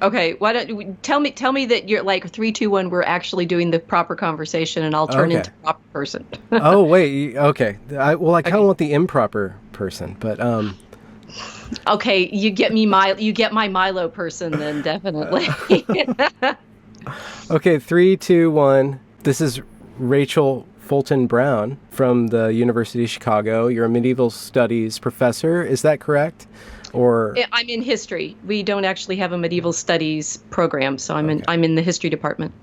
Okay, why don't tell me that you're like 3, 2, 1. We're actually doing the proper conversation, and I'll turn Okay. into a proper person. Oh wait, okay. Well, I kind of Okay. want the improper person, but Okay, you get my Milo person then definitely. okay. 3, 2, 1. This is Rachel Fulton Brown from the University of Chicago. You're a medieval studies professor. Is that correct? Or I'm in history. We don't actually have a medieval studies program, so okay. I'm in the history department.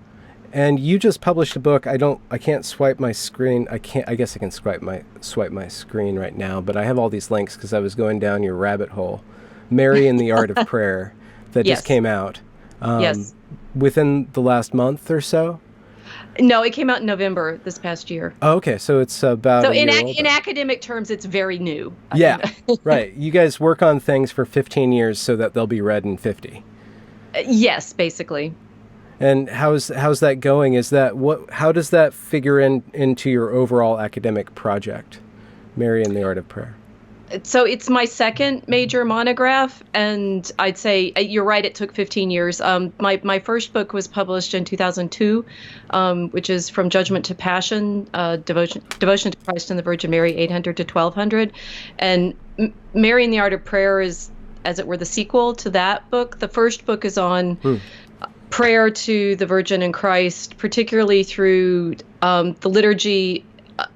And you just published a book. I can't swipe my screen. I guess I can swipe my screen right now, but I have all these links because I was going down your rabbit hole. Mary and the Art of Prayer that just Yes. came out um, Yes. within the last month or so. No, it came out in November this past year. Oh, okay, so it's about So a year old in then. academic terms, it's very new. I Yeah, don't right. You guys work on things for 15 years so that they'll be read in 50. Yes, basically. And how's that going? Is that what? How does that figure into your overall academic project, Mary and the Art of Prayer? So it's my second major monograph, and I'd say you're right. It took 15 years. My first book was published in 2002, which is From Judgment to Passion: Devotion to Christ and the Virgin Mary, 800 to 1200, and Mary and the Art of Prayer is, as it were, the sequel to that book. The first book is on prayer to the Virgin and Christ, particularly through the liturgy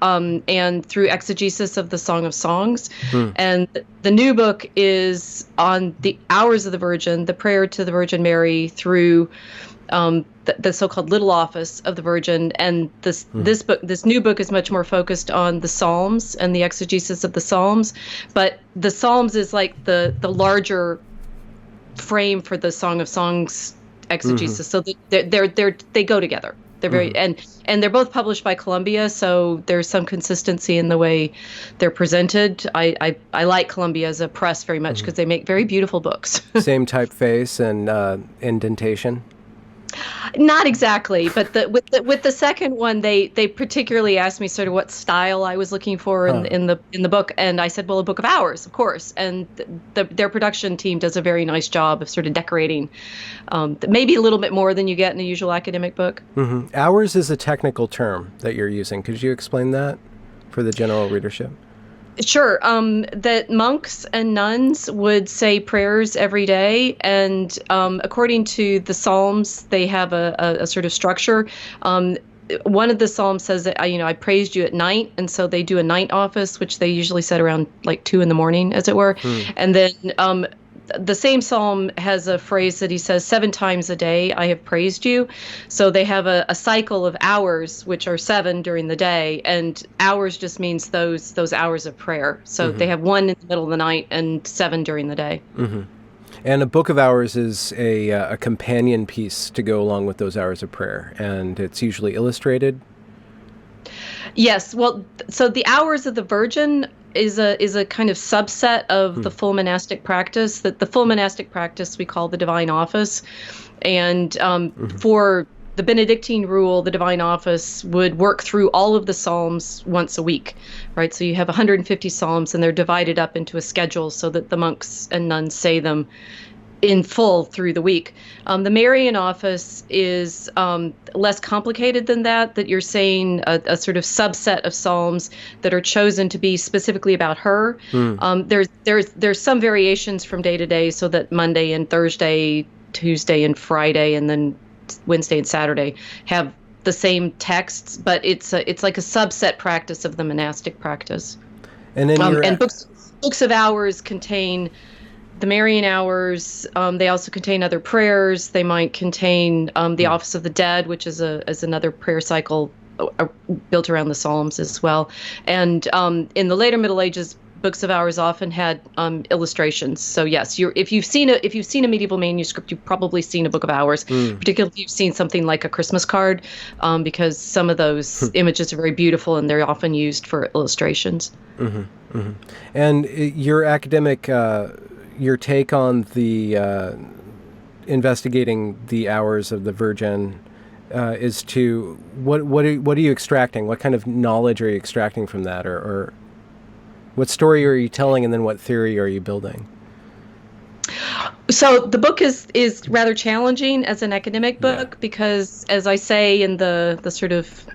and through exegesis of the Song of Songs. And the new book is on the hours of the Virgin, the prayer to the Virgin Mary through the so-called Little Office of the Virgin. And this new book is much more focused on the Psalms and the exegesis of the Psalms. But the Psalms is like the larger frame for the Song of Songs exegesis. So they go together. They're very and they're both published by Columbia, so there's some consistency in the way they're presented. I like Columbia as a press very much because they make very beautiful books. Same typeface and indentation. Not exactly, but with the second one, they particularly asked me sort of what style I was looking for in the book, and I said, well, a book of hours, of course. And their production team does a very nice job of sort of decorating, maybe a little bit more than you get in a usual academic book. Hours is a technical term that you're using. Could you explain that for the general readership? Sure. That monks and nuns would say prayers every day, and according to the Psalms, they have a sort of structure. One of the Psalms says that I praised you at night, and so they do a night office, which they usually set around like 2 a.m, as it were, and then the same psalm has a phrase that he says 7 times a day I have praised you. So they have a cycle of hours, which are 7 during the day, and hours just means those hours of prayer. So they have 1 in the middle of the night and 7 during the day. And a book of hours is a companion piece to go along with those hours of prayer, and it's usually illustrated. Yes, well, so the Hours of the Virgin is a kind of subset of the full monastic practice. That the full monastic practice we call the Divine Office, and for the Benedictine rule, the Divine Office would work through all of the Psalms once a week, right? So you have 150 Psalms, and they're divided up into a schedule so that the monks and nuns say them in full through the week. The Marian office is less complicated than that you're saying a sort of subset of psalms that are chosen to be specifically about her. There's some variations from day to day, so that Monday and Thursday, Tuesday and Friday, and then Wednesday and Saturday have the same texts, but it's like a subset practice of the monastic practice. And then and books of hours contain the Marian hours. They also contain other prayers. They might contain the Office of the Dead, which is another prayer cycle built around the Psalms as well. And in the later Middle Ages, books of hours often had illustrations. So yes, if you've seen a medieval manuscript, you've probably seen a book of hours. Particularly if you've seen something like a Christmas card, because some of those images are very beautiful and they're often used for illustrations. And your academic. Your take on the investigating the hours of the Virgin is to what are you extracting? What kind of knowledge are you extracting from that, or what story are you telling, and then what theory are you building? So the book is rather challenging as an academic Yeah. book because, as I say in the sort of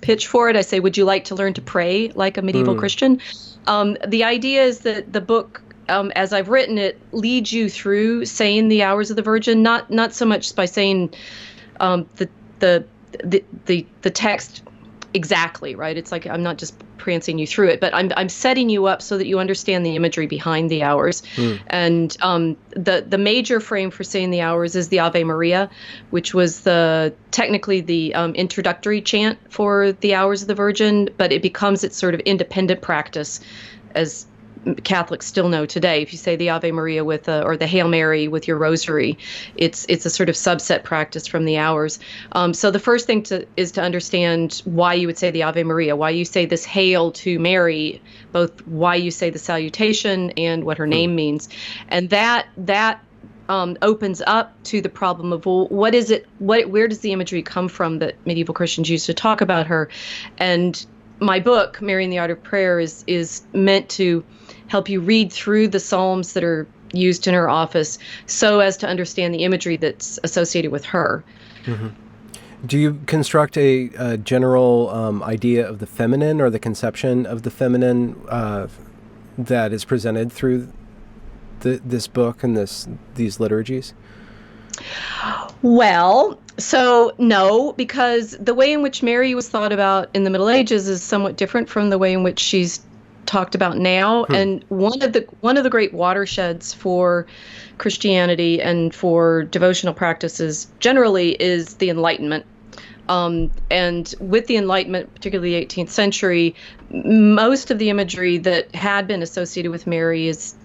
pitch for it, I say, would you like to learn to pray like a medieval Mm. Christian? The idea is that the book, as I've written it, leads you through saying the hours of the Virgin, not so much by saying the, the the text exactly, right? It's like I'm not just prancing you through it, but I'm setting you up so that you understand the imagery behind the hours. Mm. And the major frame for saying the hours is the Ave Maria, which was technically the introductory chant for the hours of the Virgin, but it becomes its sort of independent practice, as Catholics still know today. If you say the Ave Maria or the Hail Mary with your rosary, it's a sort of subset practice from the hours. So the first thing is to understand why you would say the Ave Maria, why you say this Hail to Mary, both why you say the salutation and what her name means, and that opens up to the problem of, well, what is it? Where does the imagery come from that medieval Christians used to talk about her? And my book, Mary and the Art of Prayer, is meant to help you read through the Psalms that are used in her office so as to understand the imagery that's associated with her. Mm-hmm. Do you construct a general idea of the feminine or the conception of the feminine that is presented through this book and these liturgies? Well, so no, because the way in which Mary was thought about in the Middle Ages is somewhat different from the way in which she's talked about now. And one of the great watersheds for Christianity and for devotional practices generally is the Enlightenment. And with the Enlightenment, particularly the 18th century, most of the imagery that had been associated with Mary is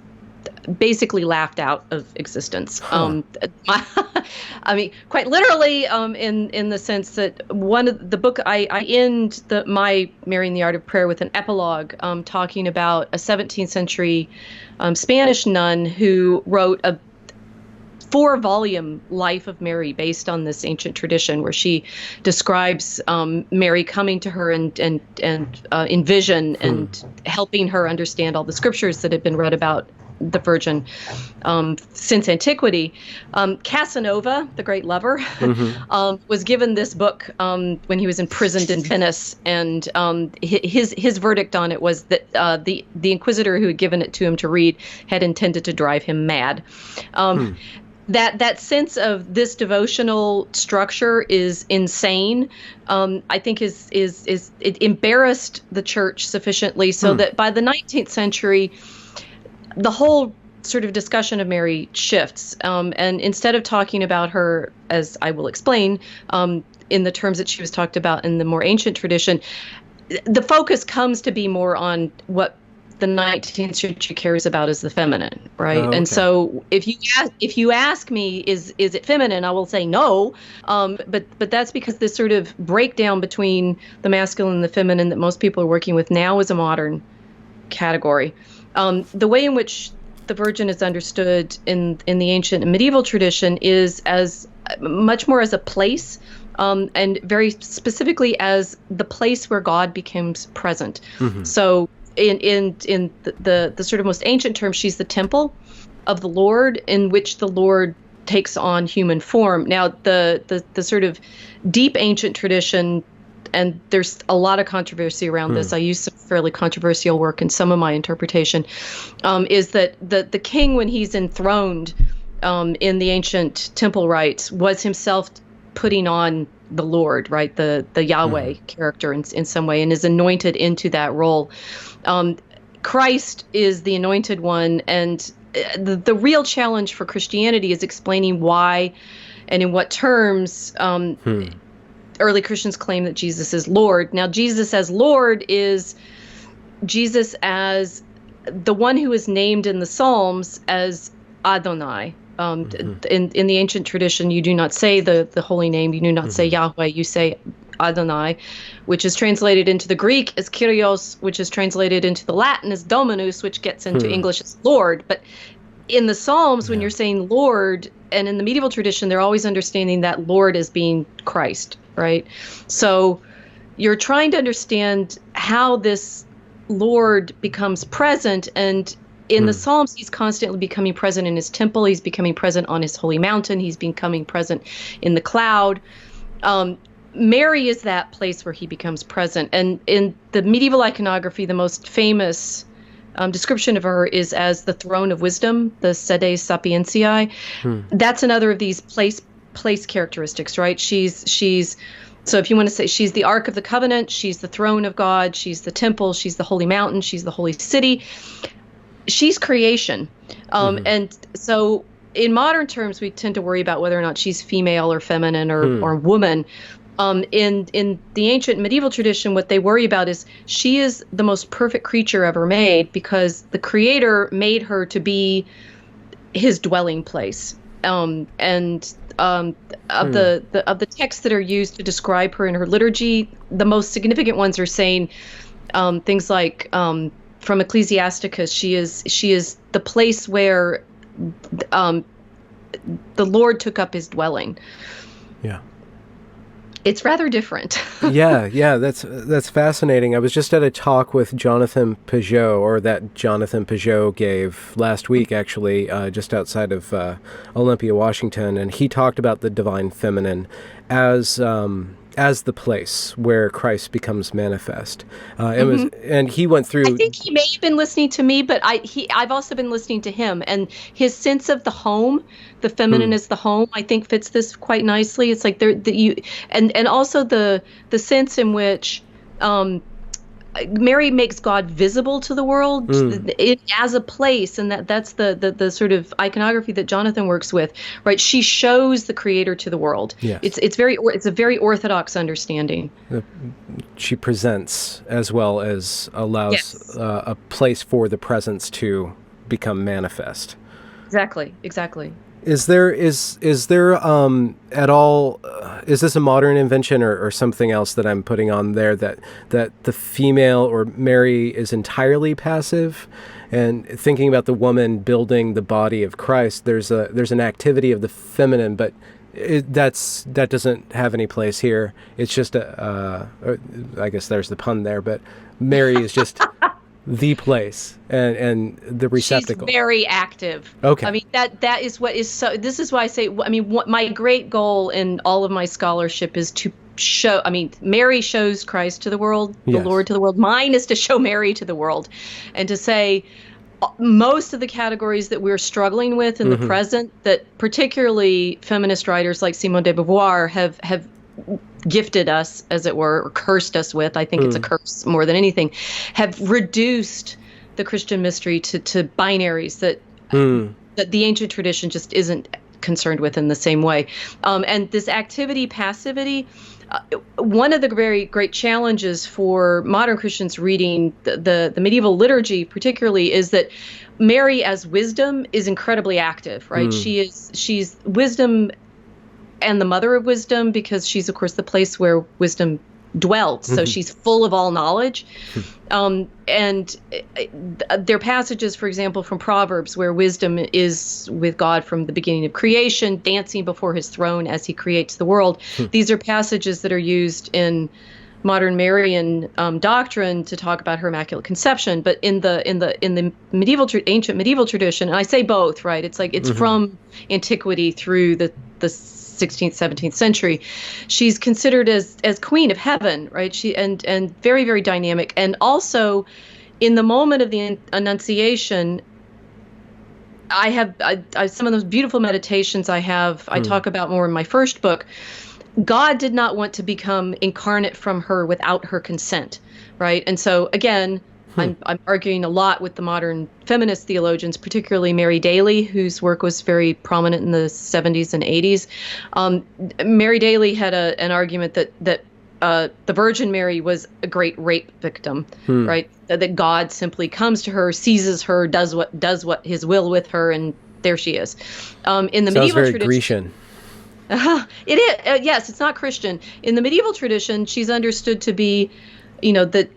basically laughed out of existence. I mean, quite literally, in the sense that one of the book, I end my Mary and the Art of Prayer with an epilogue talking about a 17th century Spanish nun who wrote a 4-volume life of Mary based on this ancient tradition, where she describes Mary coming to her and in vision and helping her understand all the scriptures that had been read about the Virgin since antiquity. Casanova, the great lover, was given this book when he was imprisoned in Venice, and his verdict on it was that the inquisitor who had given it to him to read had intended to drive him mad. That sense of this devotional structure is insane. I think it embarrassed the church sufficiently so that by the 19th century, the whole sort of discussion of Mary shifts. And instead of talking about her, as I will explain, in the terms that she was talked about in the more ancient tradition, the focus comes to be more on what the 19th century cares about is the feminine, right? Oh, okay. And so if you ask me, is it feminine? I will say no. But that's because this sort of breakdown between the masculine and the feminine that most people are working with now is a modern category. The way in which the Virgin is understood in the ancient and medieval tradition is as much more as a place, and very specifically as the place where God becomes present. So in the sort of most ancient term, she's the temple of the Lord, in which the Lord takes on human form. Now, the sort of deep ancient tradition, and there's a lot of controversy around this. I use some fairly controversial work in some of my interpretation, is that the king, when he's enthroned in the ancient temple rites, was himself putting on the Lord, right? The Yahweh character in some way, and is anointed into that role. Christ is the anointed one, and the real challenge for Christianity is explaining why and in what terms early Christians claim that Jesus is Lord. Now, Jesus as Lord is Jesus as the one who is named in the Psalms as Adonai. In the ancient tradition, you do not say the holy name. You do not say Yahweh. You say Adonai, which is translated into the Greek as Kyrios, which is translated into the Latin as Dominus, which gets into English as Lord. But in the Psalms, when you're saying Lord, and in the medieval tradition, they're always understanding that Lord as being Christ, right? So you're trying to understand how this Lord becomes present, and in the Psalms, he's constantly becoming present in his temple. He's becoming present on his holy mountain. He's becoming present in the cloud. Mary is that place where he becomes present. And in the medieval iconography, the most famous description of her is as the throne of wisdom, the sede sapientiae. That's another of these place characteristics, right? She's so if you want to say she's the Ark of the Covenant, she's the throne of God, she's the temple, she's the holy mountain, she's the holy city. She's creation. And so in modern terms, we tend to worry about whether or not she's female or feminine or woman. In the ancient medieval tradition, what they worry about is she is the most perfect creature ever made because the Creator made her to be his dwelling place. Of the texts that are used to describe her in her liturgy, the most significant ones are saying things like from Ecclesiasticus, she is the place where the Lord took up his dwelling. Yeah. It's rather different. yeah, that's fascinating. I was just at a talk with Jonathan Peugeot, or that Jonathan Peugeot gave last week, actually, just outside of Olympia, Washington, and he talked about the divine feminine as the place where Christ becomes manifest. And he went through. I think he may have been listening to me, but I've also been listening to him, and his sense of the home, the feminine as the home, I think fits this quite nicely. It's like and also the sense in which Mary makes God visible to the world as a place, and that's the sort of iconography that Jonathan works with, right? She shows the Creator to the world. Yes. It's a very orthodox understanding. She presents as well as allows a place for the presence to become manifest. Exactly. Is there at all? Is this a modern invention or something else that I'm putting on there that the female or Mary is entirely passive? And thinking about the woman building the body of Christ, there's an activity of the feminine, but that doesn't have any place here. It's just I guess there's the pun there, but Mary is just the place and the receptacle. She's very active. Okay. I mean, that is what is so. This is why I say. I mean, what my great goal in all of my scholarship is to show. I mean, Mary shows Christ to the world, the Lord to the world. Mine is to show Mary to the world, and to say most of the categories that we're struggling with in the present, that particularly feminist writers like Simone de Beauvoir have gifted us, as it were, or cursed us with, I think it's a curse more than anything, have reduced the Christian mystery to binaries that the ancient tradition just isn't concerned with in the same way. And this activity, passivity, one of the very great challenges for modern Christians reading the medieval liturgy particularly is that Mary as wisdom is incredibly active, right? She's wisdom and the mother of wisdom, because she's, of course, the place where wisdom dwelt. So she's full of all knowledge. And there are passages, for example, from Proverbs where wisdom is with God from the beginning of creation, dancing before his throne as he creates the world. These are passages that are used in modern Marian doctrine to talk about her Immaculate Conception. But in the medieval ancient medieval tradition, and I say both, right? It's like it's from antiquity through the 16th, 17th century. She's considered as queen of heaven, right? She and very, very dynamic. And also in the moment of the Annunciation, I have some of those beautiful meditations I talk about more in my first book. God did not want to become incarnate from her without her consent, right? And so again, I'm arguing a lot with the modern feminist theologians, particularly Mary Daly, whose work was very prominent in the 70s and 80s. Mary Daly had an argument that the Virgin Mary was a great rape victim, right? That God simply comes to her, seizes her, does what his will with her, and there she is. In the medieval very tradition, Grecian. It is. Yes, it's not Christian. In the medieval tradition, she's understood to be, that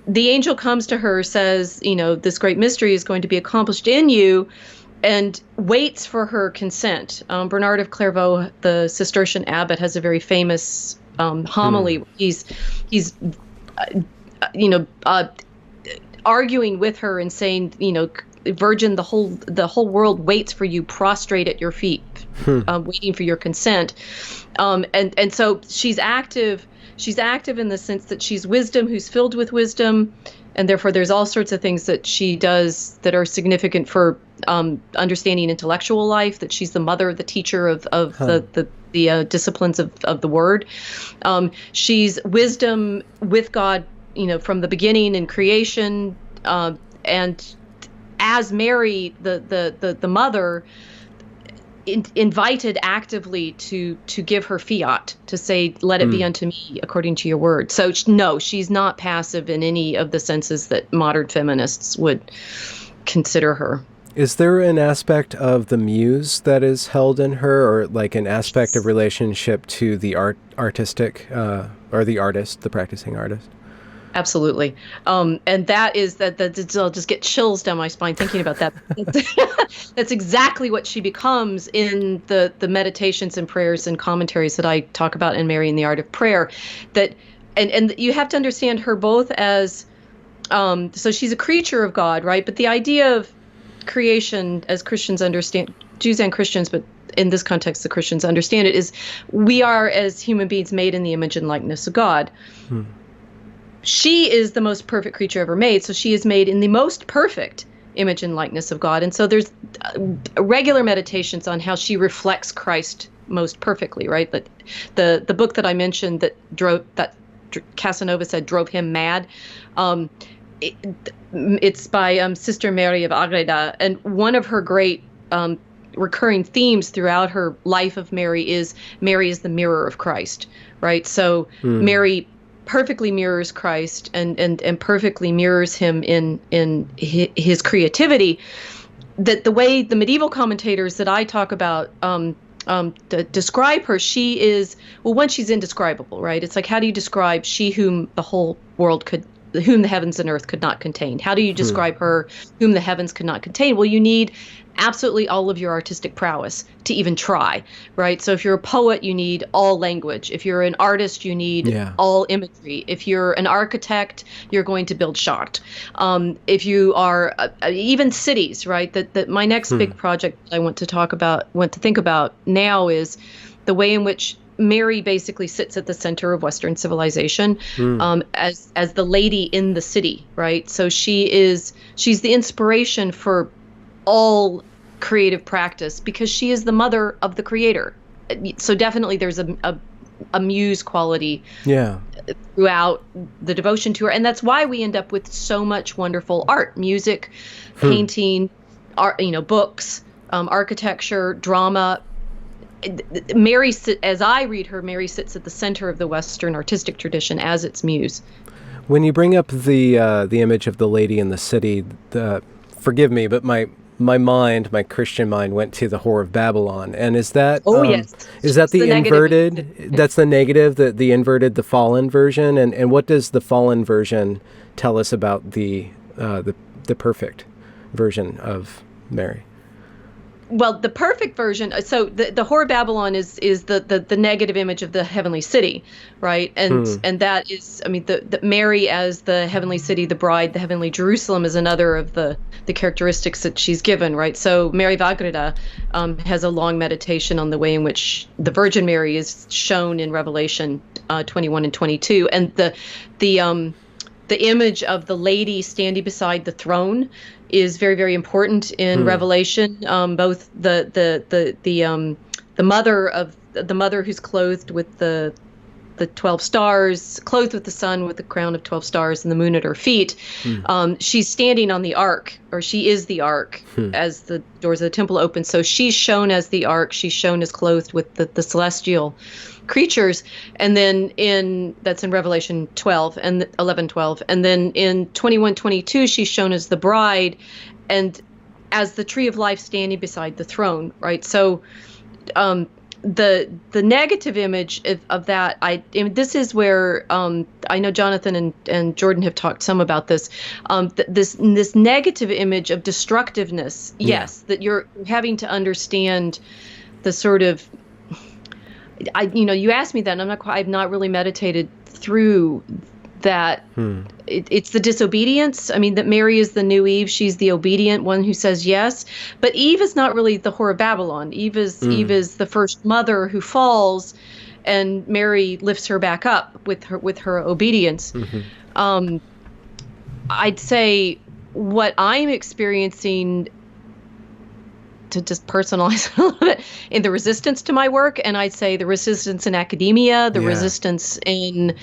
the angel comes to her, says, this great mystery is going to be accomplished in you, and waits for her consent. Bernard of Clairvaux, the Cistercian abbot, has a very famous homily. He's arguing with her and saying, virgin, the whole world waits for you prostrate at your feet, waiting for your consent. And so she's active. She's active in the sense that she's wisdom, who's filled with wisdom, and therefore there's all sorts of things that she does that are significant for understanding intellectual life. That she's the mother, the teacher of the disciplines of the word. She's wisdom with God, from the beginning in creation, and as Mary, the mother, invited actively to give her fiat, to say, let it be unto me according to your word. So no, she's not passive in any of the senses that modern feminists would consider her. Is there an aspect of the muse that is held in her, or like an aspect of relationship to the artistic, or the artist, the practicing artist? Absolutely. And that is that I'll just get chills down my spine thinking about that. That's exactly what she becomes in the meditations and prayers and commentaries that I talk about in Mary and the Art of Prayer. And you have to understand her both as, so she's a creature of God, right? But the idea of creation, as Christians understand, Jews and Christians, but in this context, the Christians understand it, is we are as human beings made in the image and likeness of God. She is the most perfect creature ever made, so she is made in the most perfect image and likeness of God. And so there's regular meditations on how she reflects Christ most perfectly, right? But the book that I mentioned that Casanova said drove him mad, it's by Sister Mary of Agreda, and one of her great recurring themes throughout her life of Mary is the mirror of Christ, right? So Mary perfectly mirrors Christ and perfectly mirrors him in his creativity. That the way the medieval commentators that I talk about describe her, she is, well, one, she's indescribable, right? It's like, how do you describe she whom whom the heavens and earth could not contain? How do you describe her whom the heavens could not contain? Well, you need absolutely all of your artistic prowess to even try, right? So if you're a poet, you need all language. If you're an artist, you need all imagery. If you're an architect, you're going to build Chartres. If you are even cities, right? That my next big project I want to think about now is the way in which Mary basically sits at the center of Western civilization, as the lady in the city, right? So she's the inspiration for all creative practice because she is the mother of the creator. So definitely there's a muse quality throughout the devotion to her. And that's why we end up with so much wonderful art, music, painting, art, books, architecture, drama. Mary, as I read her, Mary sits at the center of the Western artistic tradition as its muse. When you bring up the image of the lady in the city, forgive me, but my Christian mind went to the Whore of Babylon, and is that yes, is that the inverted? That's the negative, the inverted, the fallen version, and what does the fallen version tell us about the perfect version of Mary? Well, the perfect version. So the Whore of Babylon is the negative image of the heavenly city, right? And that is, the Mary as the heavenly city, the bride, the heavenly Jerusalem is another of the characteristics that she's given, right? So Mary of Agreda has a long meditation on the way in which the Virgin Mary is shown in Revelation 21 and 22, and the image of the lady standing beside the throne is very, very important in Revelation. Both the mother who's clothed with the 12 stars, clothed with the sun with the crown of 12 stars and the moon at her feet. She's standing on the ark, or she is the ark as the doors of the temple open. So she's shown as the ark. She's shown as clothed with the celestial creatures. And then that's in Revelation 12 and 11:12. And then in 21:22, she's shown as the bride and as the tree of life standing beside the throne, right? So the negative image of that, this is where I know Jonathan and Jordan have talked some about this. This negative image of destructiveness, yes, that you're having to understand the sort of, you asked me that, and I've not really meditated through that it's the disobedience. I mean, that Mary is the new Eve. She's the obedient one who says yes. But Eve is not really the whore of Babylon. Eve is the first mother who falls, and Mary lifts her back up with her obedience. I'd say what I'm experiencing, to just personalize a little bit, in the resistance to my work, and I'd say the resistance in academia, the resistance in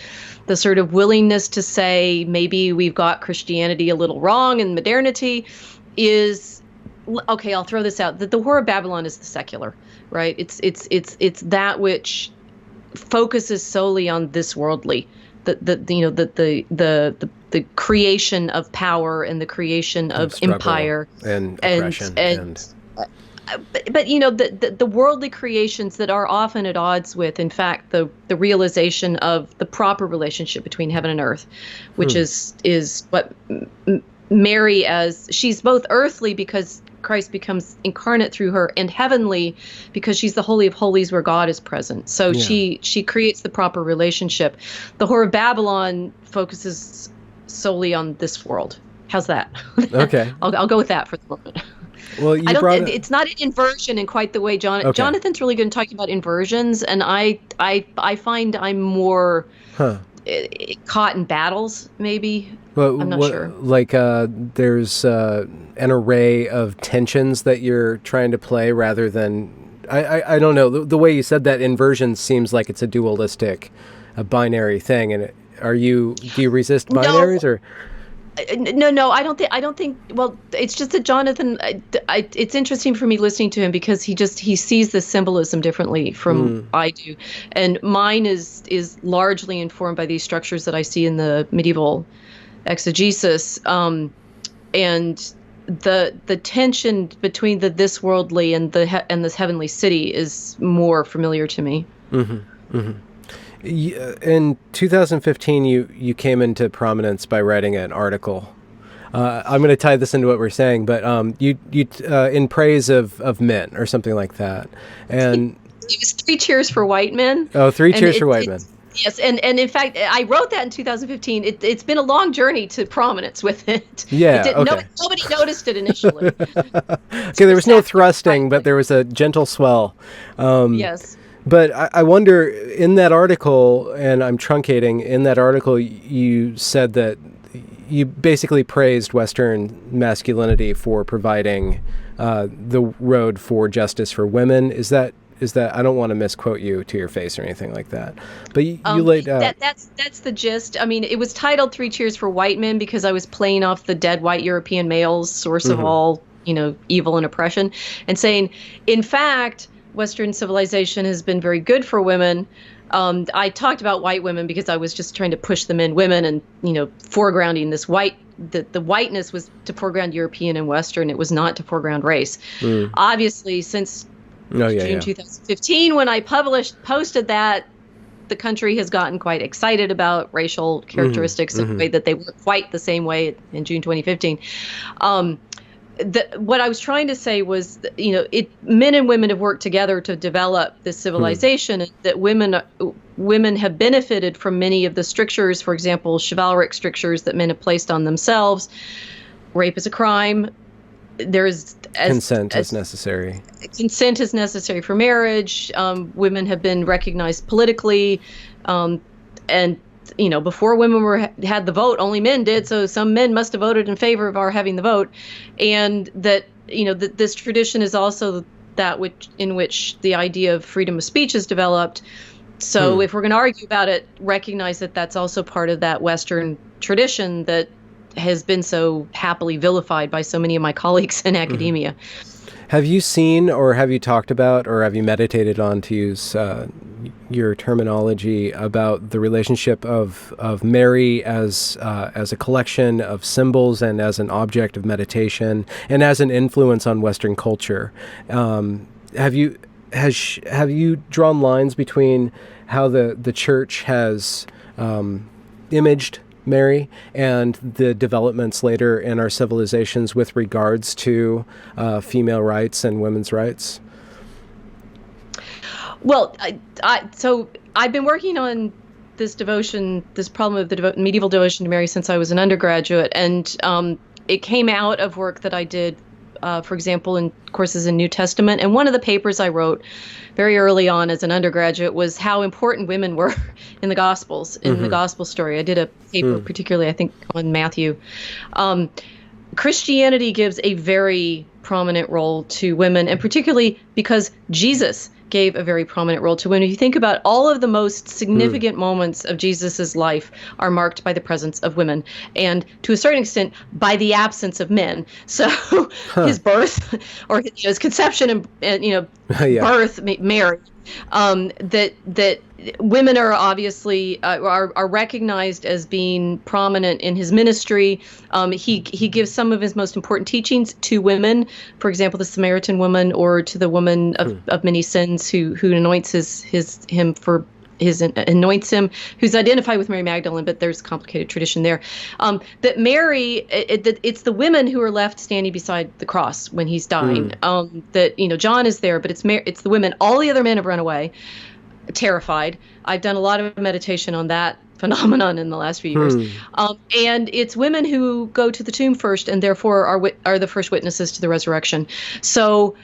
the sort of willingness to say maybe we've got Christianity a little wrong in modernity, is, okay, I'll throw this out, that the whore of Babylon is the secular, right? It's that which focuses solely on this worldly, the creation of power and the creation of empire and oppression but the worldly creations that are often at odds with, in fact, the realization of the proper relationship between heaven and earth, which is what Mary, as she's both earthly because Christ becomes incarnate through her, and heavenly because she's the Holy of Holies where God is present. So she creates the proper relationship. The whore of Babylon focuses solely on this world. How's that? Okay. I'll go with that for the moment. Well, it's not an inversion in quite the way Jonathan's really good at talking about inversions, and I find I'm more caught in battles, maybe. Well, I'm not sure. Like there's an array of tensions that you're trying to play rather than, I don't know, the way you said that, inversion seems like it's a dualistic, a binary thing. And do you resist binaries? Or? No, I don't think, well, it's just that Jonathan, it's interesting for me listening to him because he sees the symbolism differently from I do. And mine is largely informed by these structures that I see in the medieval exegesis. And the tension between the this worldly and this heavenly city is more familiar to me. In 2015, you came into prominence by writing an article. I'm going to tie this into what we're saying, but you in praise of men or something like that, and it was 3 Cheers for White Men. Oh, 3 Cheers for White Men. Yes, and in fact, I wrote that in 2015. It's been a long journey to prominence with it. Yeah, nobody noticed it initially. Okay, there was no thrusting, but there was a gentle swell. Yes. But I wonder, in that article, and I'm truncating, in that article you said that you basically praised Western masculinity for providing the road for justice for women. Is that, I don't want to misquote you to your face or anything like that, but you laid out. That's the gist. I mean, it was titled 3 Cheers for White Men because I was playing off the dead white European males, source of all, evil and oppression, and saying, in fact, Western civilization has been very good for women. I talked about white women because I was just trying to push them in women and, foregrounding this the whiteness was to foreground European and Western. It was not to foreground race. Obviously, since June 2015, when I posted that, the country has gotten quite excited about racial characteristics in a way that they weren't quite the same way in June 2015. What I was trying to say was, men and women have worked together to develop this civilization, and that women have benefited from many of the strictures, for example, chivalric strictures that men have placed on themselves. Rape is a crime. Consent is necessary. Consent is necessary for marriage. Women have been recognized politically, and before women had the vote, only men did. So some men must have voted in favor of our having the vote, and that that this tradition is also that in which the idea of freedom of speech is developed. So if we're going to argue about it, recognize that that's also part of that Western tradition that has been so happily vilified by so many of my colleagues in academia. Have you seen, or have you talked about, or have you meditated on, to use your terminology, about the relationship of Mary as a collection of symbols and as an object of meditation and as an influence on Western culture? Have you drawn lines between how the church has imaged Mary and the developments later in our civilizations with regards to female rights and women's rights? Well, so I've been working on this problem of the medieval devotion to Mary since I was an undergraduate, and it came out of work that I did, for example, in courses in New Testament. And one of the papers I wrote very early on as an undergraduate was how important women were in the Gospels, in the Gospel story. I did a paper, particularly, I think, on Matthew. Christianity gives a very prominent role to women, and particularly because Jesus gave a very prominent role to women. If you think about all of the most significant moments of Jesus's life are marked by the presence of women, and to a certain extent by the absence of men. So his birth, or his conception and birth, Mary, that women are obviously are recognized as being prominent in his ministry. He gives some of his most important teachings to women, for example, the Samaritan woman, or to the woman of many sins who anoints anoints him, who's identified with Mary Magdalene, but there's a complicated tradition there. That Mary, it's the women who are left standing beside the cross when he's dying. John is there, but it's the women. All the other men have run away, terrified. I've done a lot of meditation on that phenomenon in the last few years. And it's women who go to the tomb first, and therefore are the first witnesses to the resurrection. So,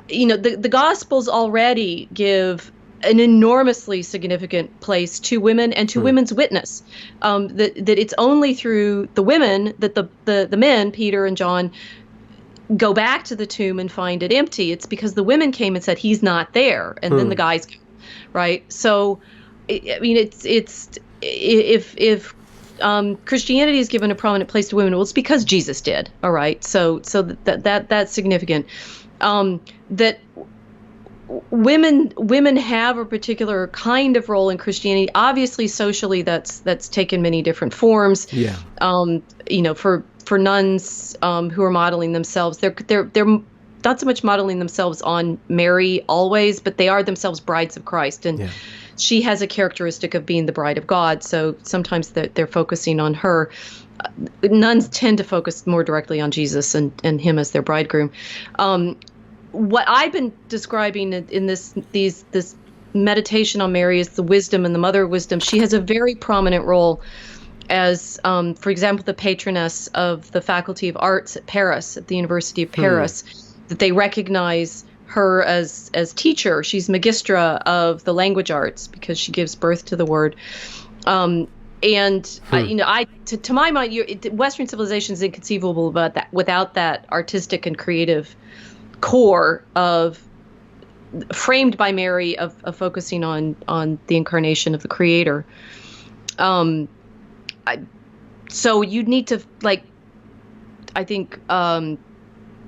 the Gospels already give an enormously significant place to women and to women's witness. That it's only through the women that the men, Peter and John, go back to the tomb and find it empty. It's because the women came and said, he's not there. And then the guys go, right? So, if Christianity is given a prominent place to women, well, it's because Jesus did. All right. So that's significant. That women have a particular kind of role in Christianity. Obviously, socially, that's taken many different forms. Yeah. For nuns who are modeling themselves, they're not so much modeling themselves on Mary always, but they are themselves brides of Christ, and she has a characteristic of being the bride of God. So sometimes they're focusing on her. Nuns tend to focus more directly on Jesus and him as their bridegroom. What I've been describing in this meditation on Mary is the wisdom and the mother of wisdom. She has a very prominent role as, for example, the patroness of the Faculty of Arts at Paris, at the University of Paris, that they recognize her as teacher. She's magistra of the language arts because she gives birth to the word. To my mind, Western civilization is inconceivable without that artistic and creative core framed by Mary of focusing on the incarnation of the Creator. So you need to, I think,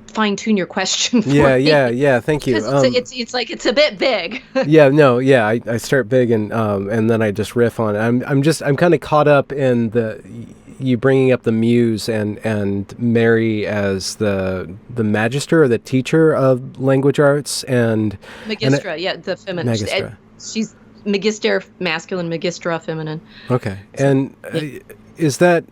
fine-tune your question for me. Yeah. Thank you. It's a bit big. I start big and then I just riff on it. I'm kind of caught up in you bringing up the muse and Mary as the magister or the teacher of language arts and magistra. The feminine. Magistra. She's magister masculine, magistra feminine. Okay, so, and is that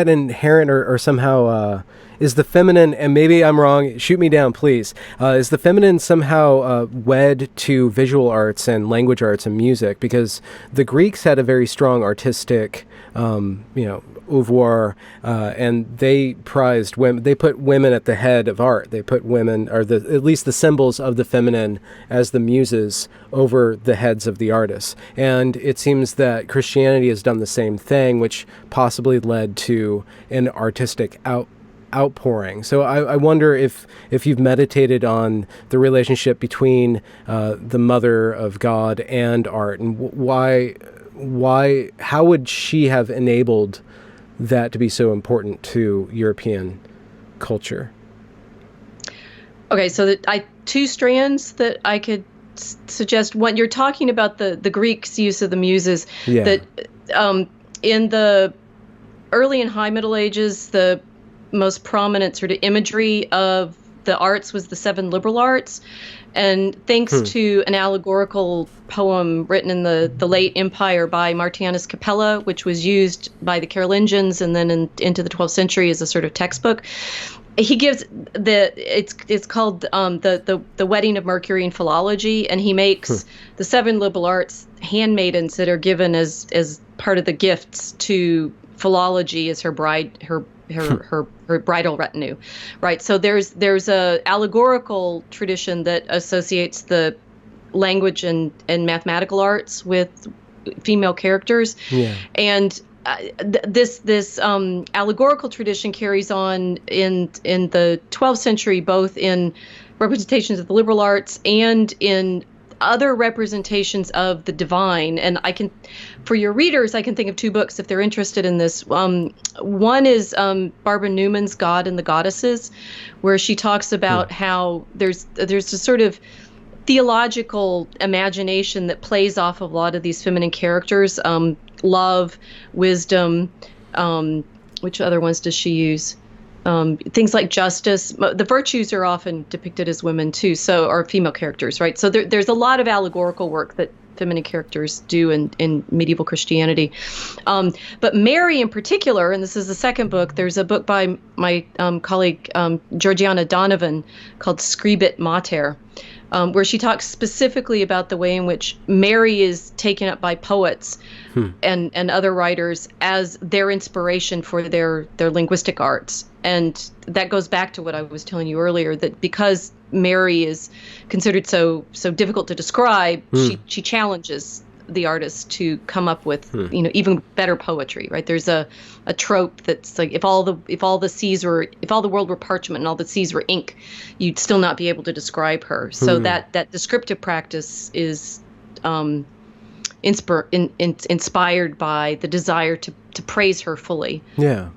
inherent or somehow? Is the feminine, and maybe I'm wrong, shoot me down, please. Is the feminine somehow wed to visual arts and language arts and music? Because the Greeks had a very strong artistic, oeuvre, and they prized women. They put women at the head of art. They put women, or at least the symbols of the feminine, as the muses over the heads of the artists. And it seems that Christianity has done the same thing, which possibly led to an artistic outpouring. So I wonder if you've meditated on the relationship between the Mother of God and art, and how would she have enabled that to be so important to European culture? Okay, so two strands that I could suggest. One, you're talking about the Greeks' use of the muses. Yeah. That in the early and high Middle Ages, the most prominent sort of imagery of the arts was the seven liberal arts. And thanks to an allegorical poem written in the late Empire by Martianus Capella, which was used by the Carolingians and then into the 12th century as a sort of textbook, he gives it's called the Wedding of Mercury in Philology, and he makes the 7 liberal arts handmaidens that are given as part of the gifts to philology as her bridal retinue, right? So there's a allegorical tradition that associates the language and mathematical arts with female characters, and this allegorical tradition carries on in the 12th century, both in representations of the liberal arts and in other representations of the divine. And for your readers, I can think of 2 books if they're interested in this. One is Barbara Newman's God and the Goddesses, where she talks about how there's a sort of theological imagination that plays off of a lot of these feminine characters. Love, wisdom, which other ones does she use? Things like justice. The virtues are often depicted as women too, or female characters, right? So there's a lot of allegorical work that feminine characters do in medieval Christianity. But Mary in particular, and this is the second book, there's a book by my colleague Georgiana Donovan called Scribit Mater, where she talks specifically about the way in which Mary is taken up by poets and other writers as their inspiration for their linguistic arts. And that goes back to what I was telling you earlier, that because Mary is considered so difficult to describe, she challenges the artist to come up with even better poetry, right? There's a trope that's like if all the world were parchment and all the seas were ink, you'd still not be able to describe her. So that descriptive practice is inspired by the desire to praise her fully. Yeah.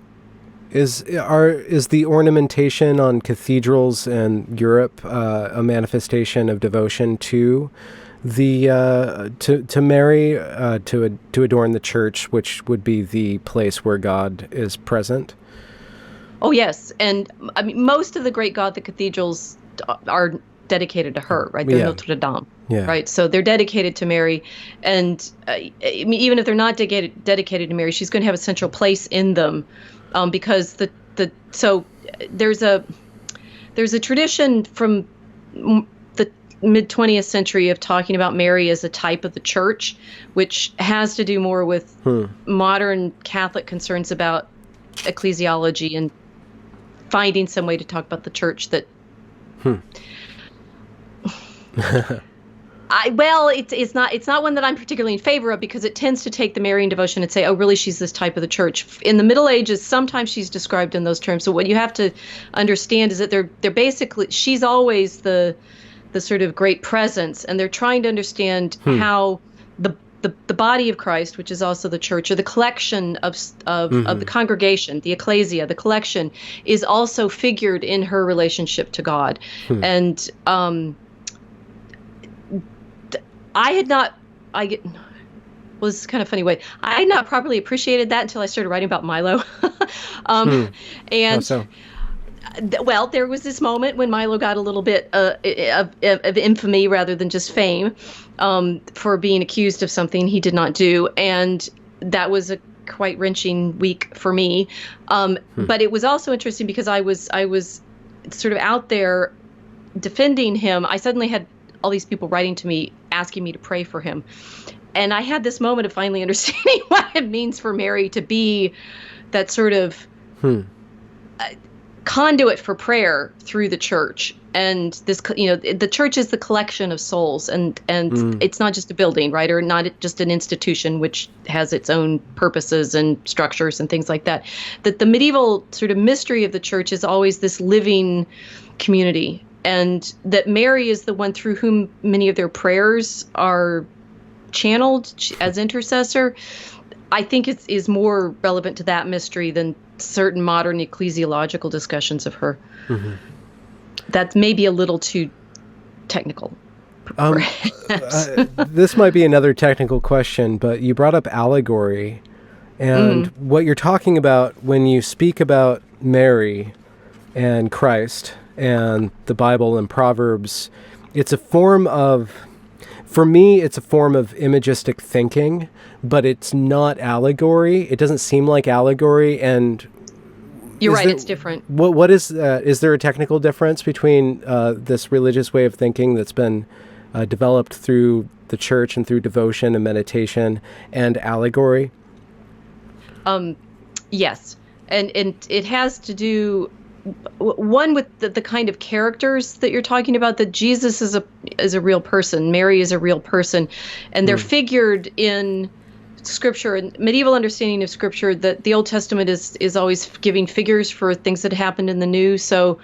Is the ornamentation on cathedrals in Europe a manifestation of devotion to to Mary, to adorn the church, which would be the place where God is present? Oh yes, and I mean most of the great Gothic cathedrals are dedicated to her, right? They're Notre Dame, right? So they're dedicated to Mary, and I mean, even if they're not dedicated to Mary, she's going to have a central place in them, because so there's a tradition from the mid-20th century of talking about Mary as a type of the church, which has to do more with modern Catholic concerns about ecclesiology and finding some way to talk about the church that it's not one that I'm particularly in favor of, because it tends to take the Marian devotion and say, oh, really, she's this type of the church. In the Middle Ages, sometimes she's described in those terms. So what you have to understand is that they're basically, she's always the sort of great presence, and they're trying to understand how the body of Christ, which is also the church, or the collection of the congregation, the ecclesia, the collection, is also figured in her relationship to God. And this is kind of a funny way. I had not properly appreciated that until I started writing about Milo. And so? Well, there was this moment when Milo got a little bit of infamy rather than just fame, for being accused of something he did not do, and that was a quite wrenching week for me. But it was also interesting because I was sort of out there defending him. I suddenly had all these people writing to me asking me to pray for him, and I had this moment of finally understanding what it means for Mary to be that sort of conduit for prayer through the church. And this, the church is the collection of souls, and it's not just a building, right? Or not just an institution which has its own purposes and structures and things like that. That the medieval sort of mystery of the church is always this living community, and that Mary is the one through whom many of their prayers are channeled as intercessor. I think is more relevant to that mystery than certain modern ecclesiological discussions of her. That's maybe a little too technical. This might be another technical question, but you brought up allegory, and what you're talking about when you speak about Mary and Christ and the Bible and Proverbs, it's a form of, for me, it's a form of imagistic thinking, but it's not allegory. It doesn't seem like allegory. And You're right, it's different. What is there a technical difference between this religious way of thinking that's been developed through the church and through devotion and meditation and allegory? Yes, and it has to do one with the kind of characters that you're talking about. That Jesus is a real person, Mary is a real person, and they're figured in Scripture and medieval understanding of Scripture. That the Old Testament is always giving figures for things that happened in the New. So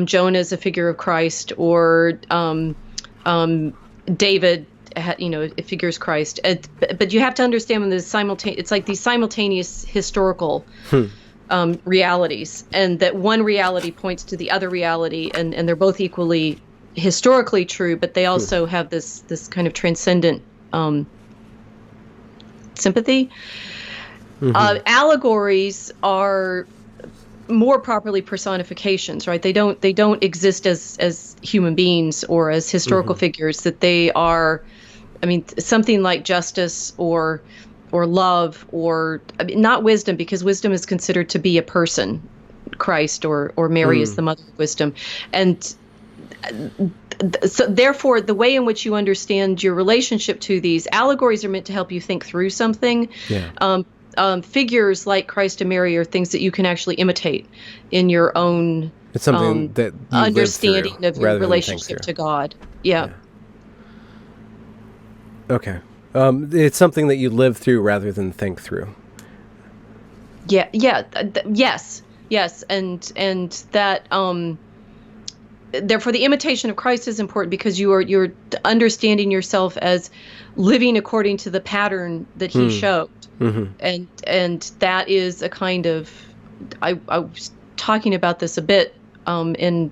Jonah is a figure of Christ, or David, it figures Christ. But you have to understand when it's like these simultaneous historical realities, and that one reality points to the other reality, and they're both equally historically true, but they also have this kind of transcendent sympathy. Allegories are more properly personifications, right? They don't exist as human beings or as historical figures. That they are, something like justice or love, or not wisdom, because wisdom is considered to be a person. Christ or Mary is the mother of wisdom, and so therefore the way in which you understand your relationship to these allegories are meant to help you think through something. Figures like Christ and Mary are things that you can actually imitate in your own it's something that you understanding of your relationship to God. Okay. It's something that you live through rather than think through. Yes, and that therefore the imitation of Christ is important, because you're understanding yourself as living according to the pattern that He showed, and that is a kind of I was talking about this a bit in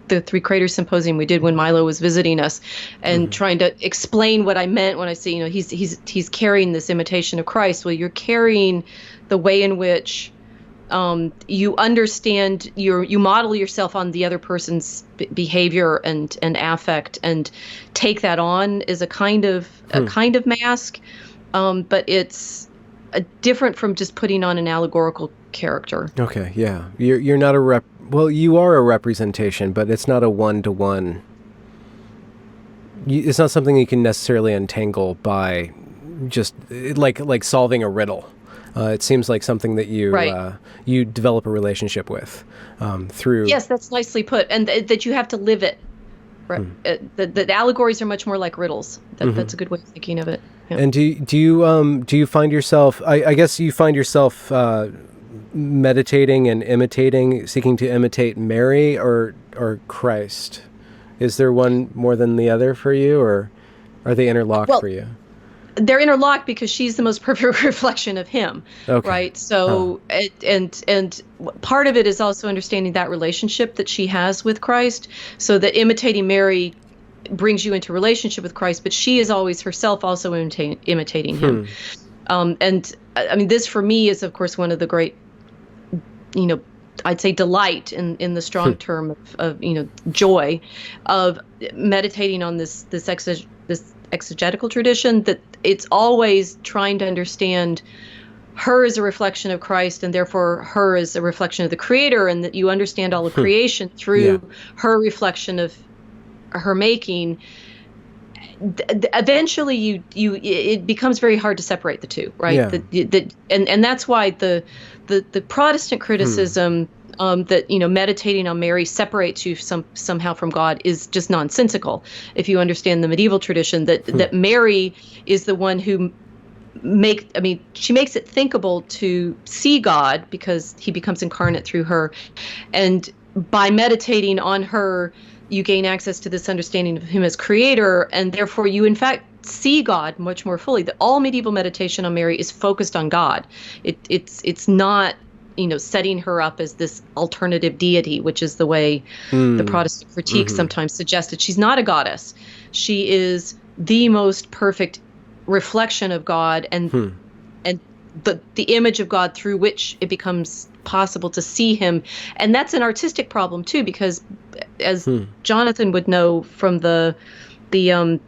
the Three Craters Symposium we did when Milo was visiting us, and trying to explain what I meant when I say, he's carrying this imitation of Christ. Well, you're carrying the way in which you understand, you model yourself on the other person's behavior and affect, and take that on as a kind of mask, but it's different from just putting on an allegorical character. Okay, yeah, you're not you are a representation, but it's not a one-to-one. It's not something you can necessarily untangle by just like solving a riddle. It seems like something that you develop a relationship with through. Yes, that's nicely put, and that you have to live it. Right. The allegories are much more like riddles. That's a good way of thinking of it. Yeah. And do you find yourself? I guess you find yourself meditating and imitating, seeking to imitate Mary or Christ. Is there one more than the other for you, or are they interlocked for you? They're interlocked because she's the most perfect reflection of Him, right? So, and part of it is also understanding that relationship that she has with Christ, so that imitating Mary brings you into relationship with Christ, but she is always herself also imitating Him. And this for me is, of course, one of the great, I'd say delight in the strong term of joy of meditating on this exegetical tradition, that it's always trying to understand her as a reflection of Christ, and therefore her as a reflection of the Creator, and that you understand all of creation through her reflection of her making. Eventually it becomes very hard to separate the two, right? And that's why the Protestant criticism that meditating on Mary separates you somehow from God is just nonsensical. If you understand the medieval tradition, that Mary is the one who she makes it thinkable to see God, because He becomes incarnate through her, and by meditating on her, you gain access to this understanding of Him as Creator, and therefore you in fact see God much more fully. That all medieval meditation on Mary is focused on God. It's not setting her up as this alternative deity, which is the way the Protestant critique sometimes suggested. She's not a goddess. She is the most perfect reflection of God, and the image of God through which it becomes possible to see Him. And that's an artistic problem too, because as Jonathan would know from the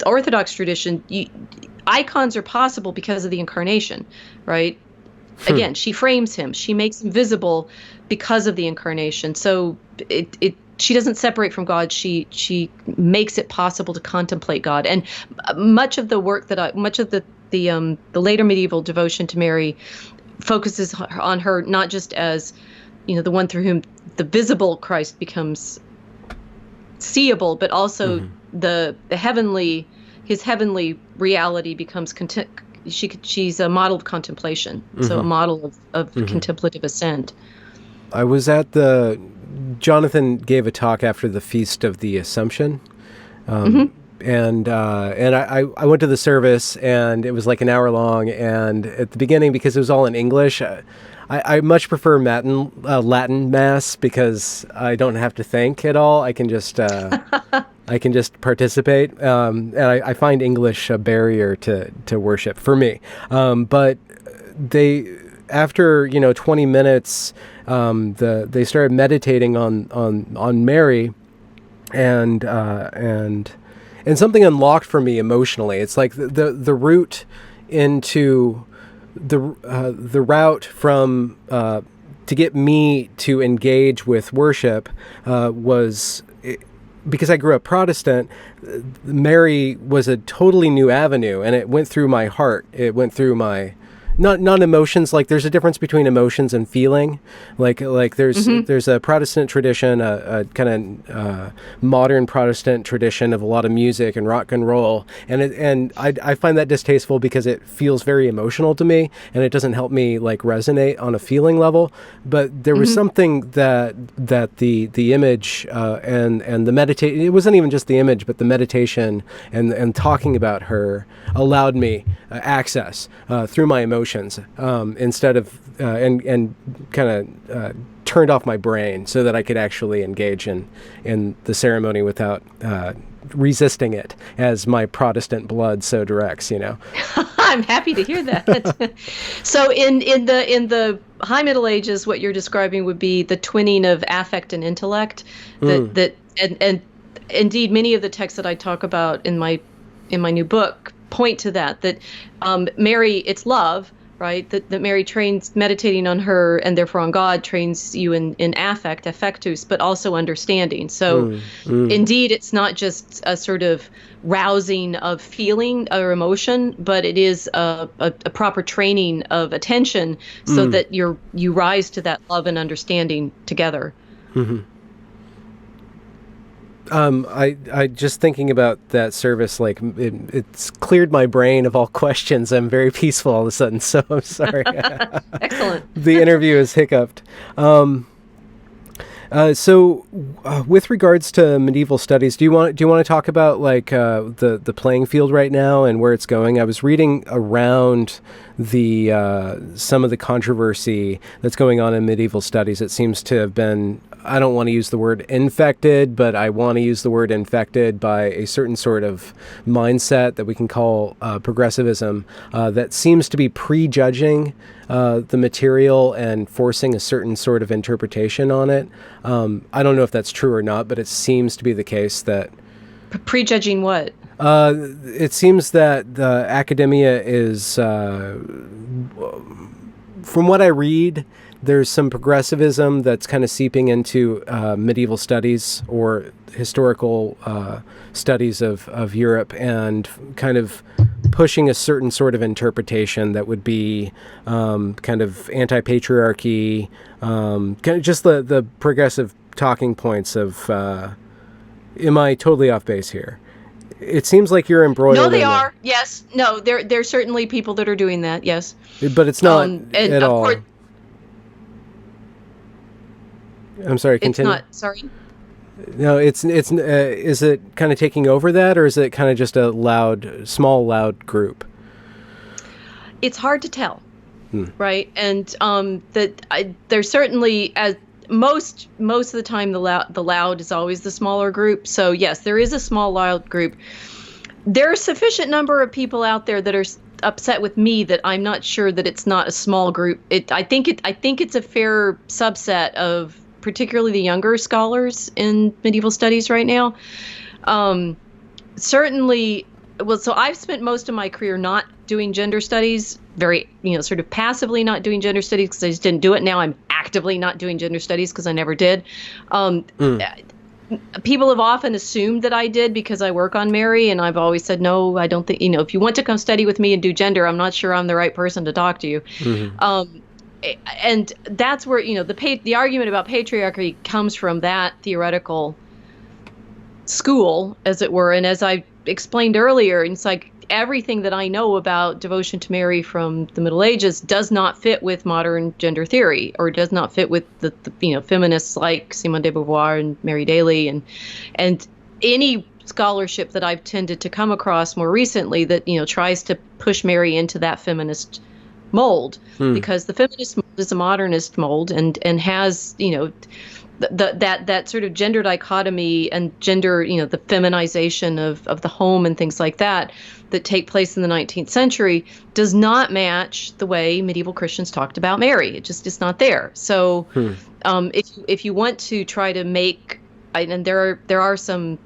Orthodox tradition, icons are possible because of the incarnation, right? Again, she frames him. She makes him visible because of the incarnation. So she doesn't separate from God. She makes it possible to contemplate God. And much of the work much of the later medieval devotion to Mary focuses on her not just as, the one through whom the visible Christ becomes seeable, but also his heavenly reality becomes she's a model of contemplation, so a model of contemplative ascent. I was at Jonathan gave a talk after the Feast of the Assumption, and I went to the service, and it was like an hour long, and at the beginning, because it was all in English, I much prefer Latin Mass because I don't have to think at all. I can just participate, and I find English a barrier to worship for me. But after 20 minutes, they started meditating on Mary, and something unlocked for me emotionally. It's like the route into the route from to get me to engage with worship was. Because I grew up Protestant, Mary was a totally new avenue, and it went through my heart. It went through my not emotions. Like, there's a difference between emotions and feeling. Like there's a Protestant tradition, a kind of modern Protestant tradition of a lot of music and rock and roll, and I find that distasteful because it feels very emotional to me, and it doesn't help me like resonate on a feeling level. But there was something that the image and the meditation. It wasn't even just the image, but the meditation and talking about her allowed me access through my emotions. Instead of and kind of turned off my brain so that I could actually engage in the ceremony without resisting it, as my Protestant blood so directs. I'm happy to hear that. So in the High Middle Ages, what you're describing would be the twinning of affect and intellect. And indeed, many of the texts that I talk about in my new book point to that Mary, it's love, right? That Mary trains, meditating on her and therefore on God, trains you in affect, affectus, but also understanding. So indeed, it's not just a sort of rousing of feeling or emotion, but it is a proper training of attention so that you rise to that love and understanding together. I just thinking about that service, like it's cleared my brain of all questions. I'm very peaceful all of a sudden, so I'm sorry. Excellent. The interview is hiccuped. So with regards to medieval studies, do you want to talk about like the playing field right now and where it's going? I was reading around some of the controversy that's going on in medieval studies. It seems to have been, I don't want to use the word infected, but I want to use the word infected by a certain sort of mindset that we can call progressivism that seems to be prejudging the material and forcing a certain sort of interpretation on it. I don't know if that's true or not, but it seems to be the case that... Prejudging what? It seems that the academia is, from what I read, there's some progressivism that's kind of seeping into medieval studies or historical studies of Europe, and kind of pushing a certain sort of interpretation that would be kind of anti-patriarchy, kind of just the progressive talking points of, am I totally off base here? It seems like you're embroiled. No, they are. Yes. No, there's certainly people that are doing that. Yes. But it's not at all. Course, I'm sorry. Continue. It's not. Sorry. No, it's is it kind of taking over that, or is it kind of just a small loud group? It's hard to tell, right? And there's certainly, as most of the time, the loud is always the smaller group. So yes, there is a small loud group. There are a sufficient number of people out there that are upset with me that I'm not sure that it's not a small group. I think it's a fair subset of particularly the younger scholars in medieval studies right now. Certainly, well, so I've spent most of my career not doing gender studies, very, sort of passively not doing gender studies because I just didn't do it. Now I'm actively not doing gender studies because I never did. People have often assumed that I did because I work on Mary, and I've always said, no, I don't think, if you want to come study with me and do gender, I'm not sure I'm the right person to talk to you. And that's where, the argument about patriarchy comes from that theoretical school, as it were. And as I explained earlier, it's like everything that I know about devotion to Mary from the Middle Ages does not fit with modern gender theory, or does not fit with the feminists like Simone de Beauvoir and Mary Daly, and any scholarship that I've tended to come across more recently that tries to push Mary into that feminist mold, because the feminist mold is a modernist mold, and has that sort of gender dichotomy and gender, the feminization of the home and things like that take place in the 19th century does not match the way medieval Christians talked about Mary. It just is not there. So if you want to try to make, and there are some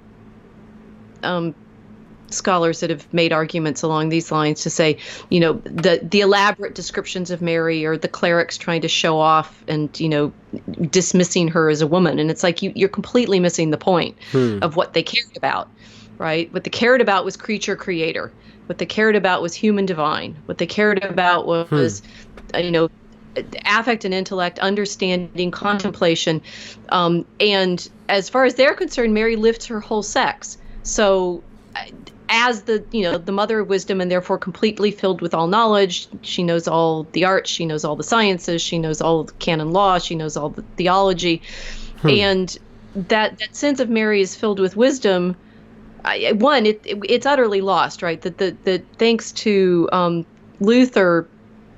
scholars that have made arguments along these lines to say, the elaborate descriptions of Mary, or the clerics trying to show off and, dismissing her as a woman. And it's like you're completely missing the point of what they cared about, right? What they cared about was creature creator. What they cared about was human divine. What they cared about was, affect and intellect, understanding, contemplation. And as far as they're concerned, Mary lifts her whole sex. So as the mother of wisdom, and therefore completely filled with all knowledge, she knows all the arts, she knows all the sciences, she knows all the canon law, she knows all the theology. And that sense of Mary is filled with wisdom. It's utterly lost, right? That thanks to Luther,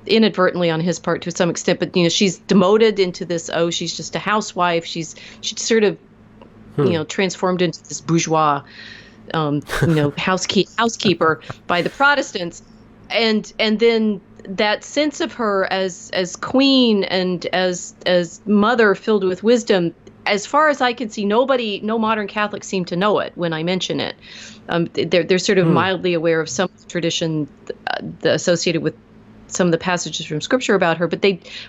inadvertently on his part to some extent, but she's demoted into this, she's just a housewife. She's sort of transformed into this bourgeois housekeeper by the Protestants, and then that sense of her as queen and as mother filled with wisdom. As far as I can see, no modern Catholics seem to know it when I mention it. They're sort of mildly aware of some tradition associated with some of the passages from Scripture about her, but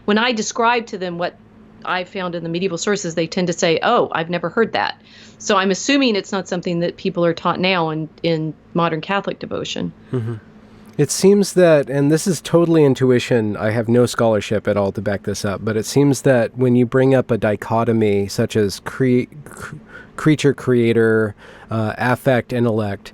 when I describe to them what I found in the medieval sources, they tend to say, "Oh, I've never heard that." So I'm assuming it's not something that people are taught now in modern Catholic devotion. It seems that, and this is totally intuition, I have no scholarship at all to back this up, but it seems that when you bring up a dichotomy such as creature creator, affect, intellect,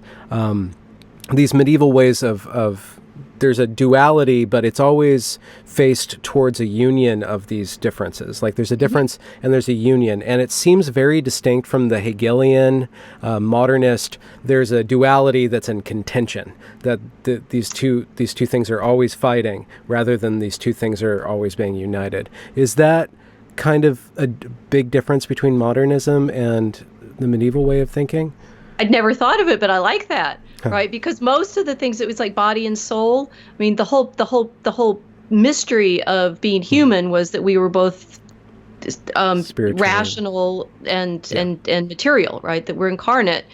these medieval ways of there's a duality, but it's always faced towards a union of these differences. Like there's a difference and there's a union, and it seems very distinct from the Hegelian modernist. There's a duality that's in contention, that these two things are always fighting, rather than these two things are always being united. Is that kind of a big difference between modernism and the medieval way of thinking? I'd never thought of it, but I like that. Right, because most of the things, it was like body and soul. I mean, the whole mystery of being human was that we were both rational and material, right? That we're incarnate.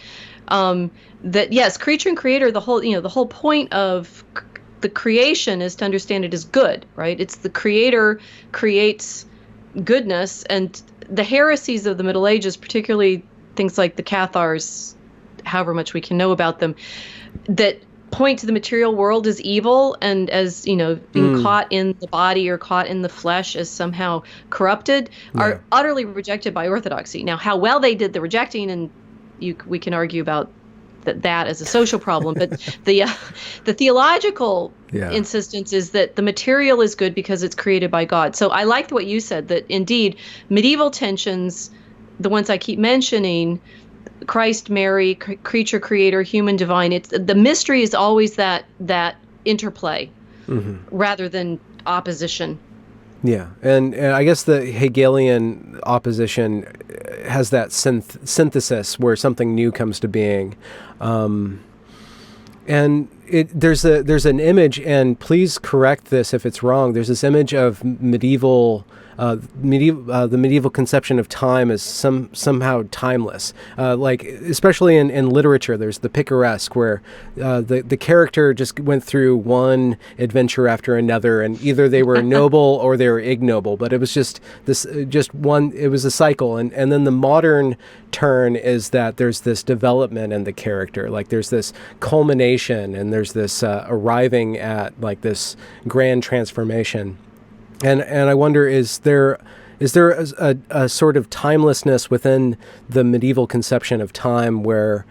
That yes, creature and creator. The whole point of the creation is to understand it as good, right? It's the creator creates goodness, and the heresies of the Middle Ages, particularly things like the Cathars, however much we can know about them, that point to the material world as evil and as being caught in the body or caught in the flesh as somehow corrupted, are utterly rejected by orthodoxy. Now, how well they did the rejecting, and we can argue about that as a social problem, but the theological insistence is that the material is good because it's created by God. So I liked what you said, that indeed medieval tensions, the ones I keep mentioning, Christ, Mary, creature, creator, human, divine. It's the mystery is always that interplay rather than opposition. Yeah, and I guess the Hegelian opposition has that synthesis where something new comes to being, and there's an image, and please correct this if it's wrong. There's this image of medieval the medieval conception of time is somehow timeless. Like especially in literature, there's the picaresque, where the character just went through one adventure after another, and either they were noble or they were ignoble. But it was just one. It was a cycle, and then the modern turn is that there's this development in the character, like there's this culmination, and there's this arriving at like this grand transformation. And I wonder, is there a sort of timelessness within the medieval conception of time where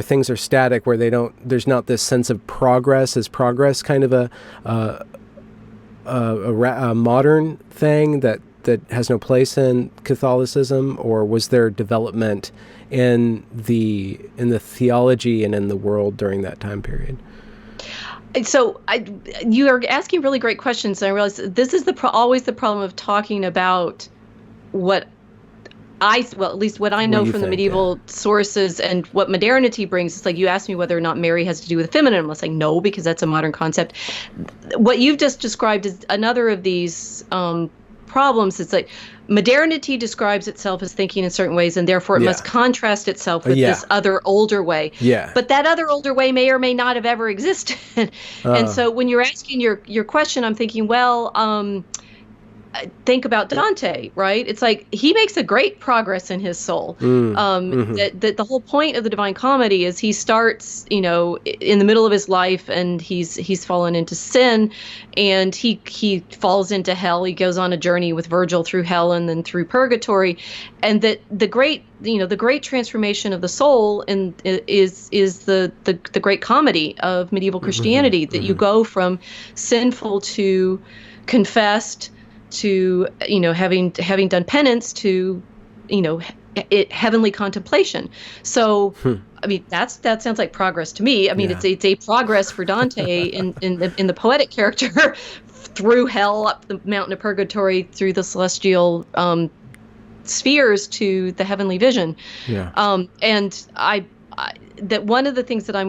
things are static, where there's not this sense of progress? Is progress kind of a modern thing that has no place in Catholicism, or was there development in the theology and in the world during that time period? So you are asking really great questions, and I realize this is always the problem of talking about at least what I know from the medieval sources and what modernity brings. It's like you asked me whether or not Mary has to do with the feminine. I'm like, no, because that's a modern concept. What you've just described is another of these problems. It's like modernity describes itself as thinking in certain ways, and therefore it must contrast itself with this other older way. Yeah. But that other older way may or may not have ever existed. And so when you're asking your question, I'm thinking, well, think about Dante, right? It's like he makes a great progress in his soul. That the whole point of the Divine Comedy is he starts, in the middle of his life, and he's fallen into sin, and he falls into hell. He goes on a journey with Virgil through hell and then through purgatory, and that the great transformation of the soul is the great comedy of medieval Christianity. That you go from sinful to confessed, to having done penance, to heavenly contemplation. So I mean that sounds like progress to me. I mean it's a progress for Dante in the poetic character through hell, up the mountain of purgatory, through the celestial spheres to the heavenly vision. And I that one of the things that I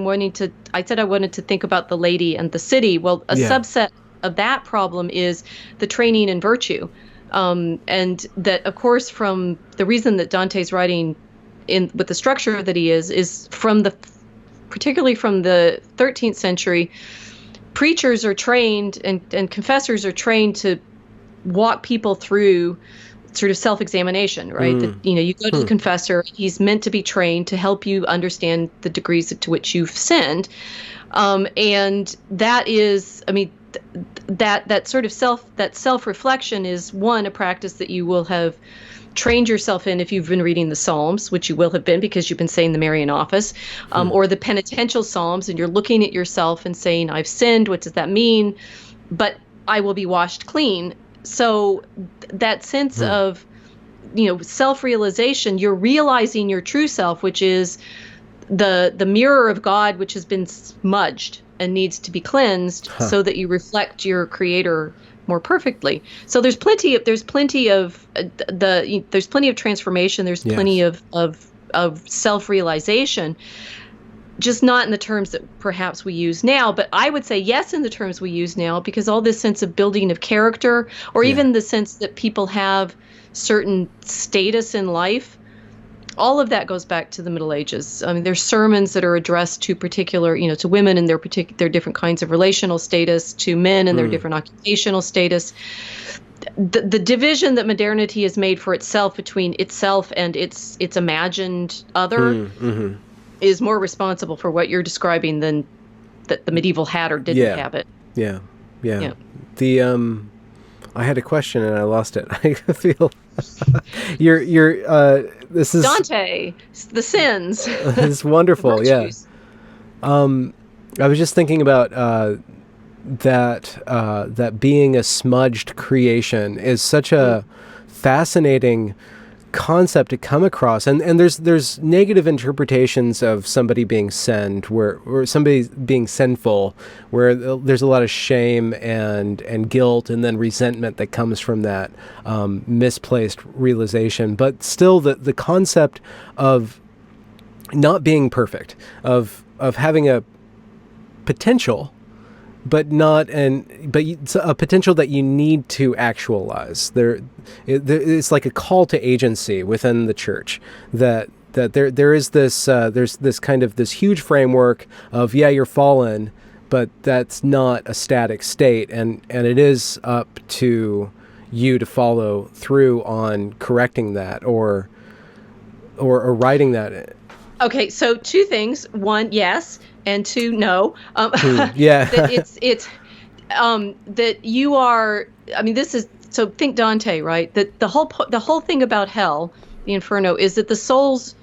said I wanted to think about the lady and the city. Well, a subset of that problem is the training in virtue. And that, of course, from the reason that Dante's writing with the structure that he is particularly from the 13th century, preachers are trained and confessors are trained to walk people through sort of self-examination, right? That, you go to the confessor, he's meant to be trained to help you understand the degrees to which you've sinned. And that is, I mean, that sort of self-reflection is a practice that you will have trained yourself in if you've been reading the Psalms, which you will have been because you've been saying the Marian office, or the penitential Psalms, and you're looking at yourself and saying, I've sinned. What does that mean? But I will be washed clean. So that sense of, self-realization, you're realizing your true self, which is the mirror of God, which has been smudged and needs to be cleansed so that you reflect your Creator more perfectly. So there's plenty of transformation. There's plenty of self-realization, just not in the terms that perhaps we use now. But I would say yes in the terms we use now, because all this sense of building of character, or even the sense that people have certain status in life, all of that goes back to the Middle Ages. I mean, there's sermons that are addressed to particular, to women and their different kinds of relational status, to men and their different occupational status. The division that modernity has made for itself between itself and its imagined other is more responsible for what you're describing than that the medieval had or didn't have it. Yeah. I had a question and I lost it. I feel this is Dante, the sins. It's wonderful. Yeah. I was just thinking about that being a smudged creation is such a fascinating concept to come across, and there's negative interpretations of somebody being sinned, or somebody being sinful, where there's a lot of shame and guilt and then resentment that comes from that misplaced realization. But still, the concept of not being perfect, of having a potential but it's a potential that you need to actualize. It's like a call to agency within the church that there is this there's this kind of this huge framework of, yeah, you're fallen, but that's not a static state, and it is up to you to follow through on correcting that or writing that. Okay, so two things: one, yes, and two, no. Yeah, that it's that you are. I mean, this is so. Think Dante, right? That the whole thing about hell, the Inferno, is that the souls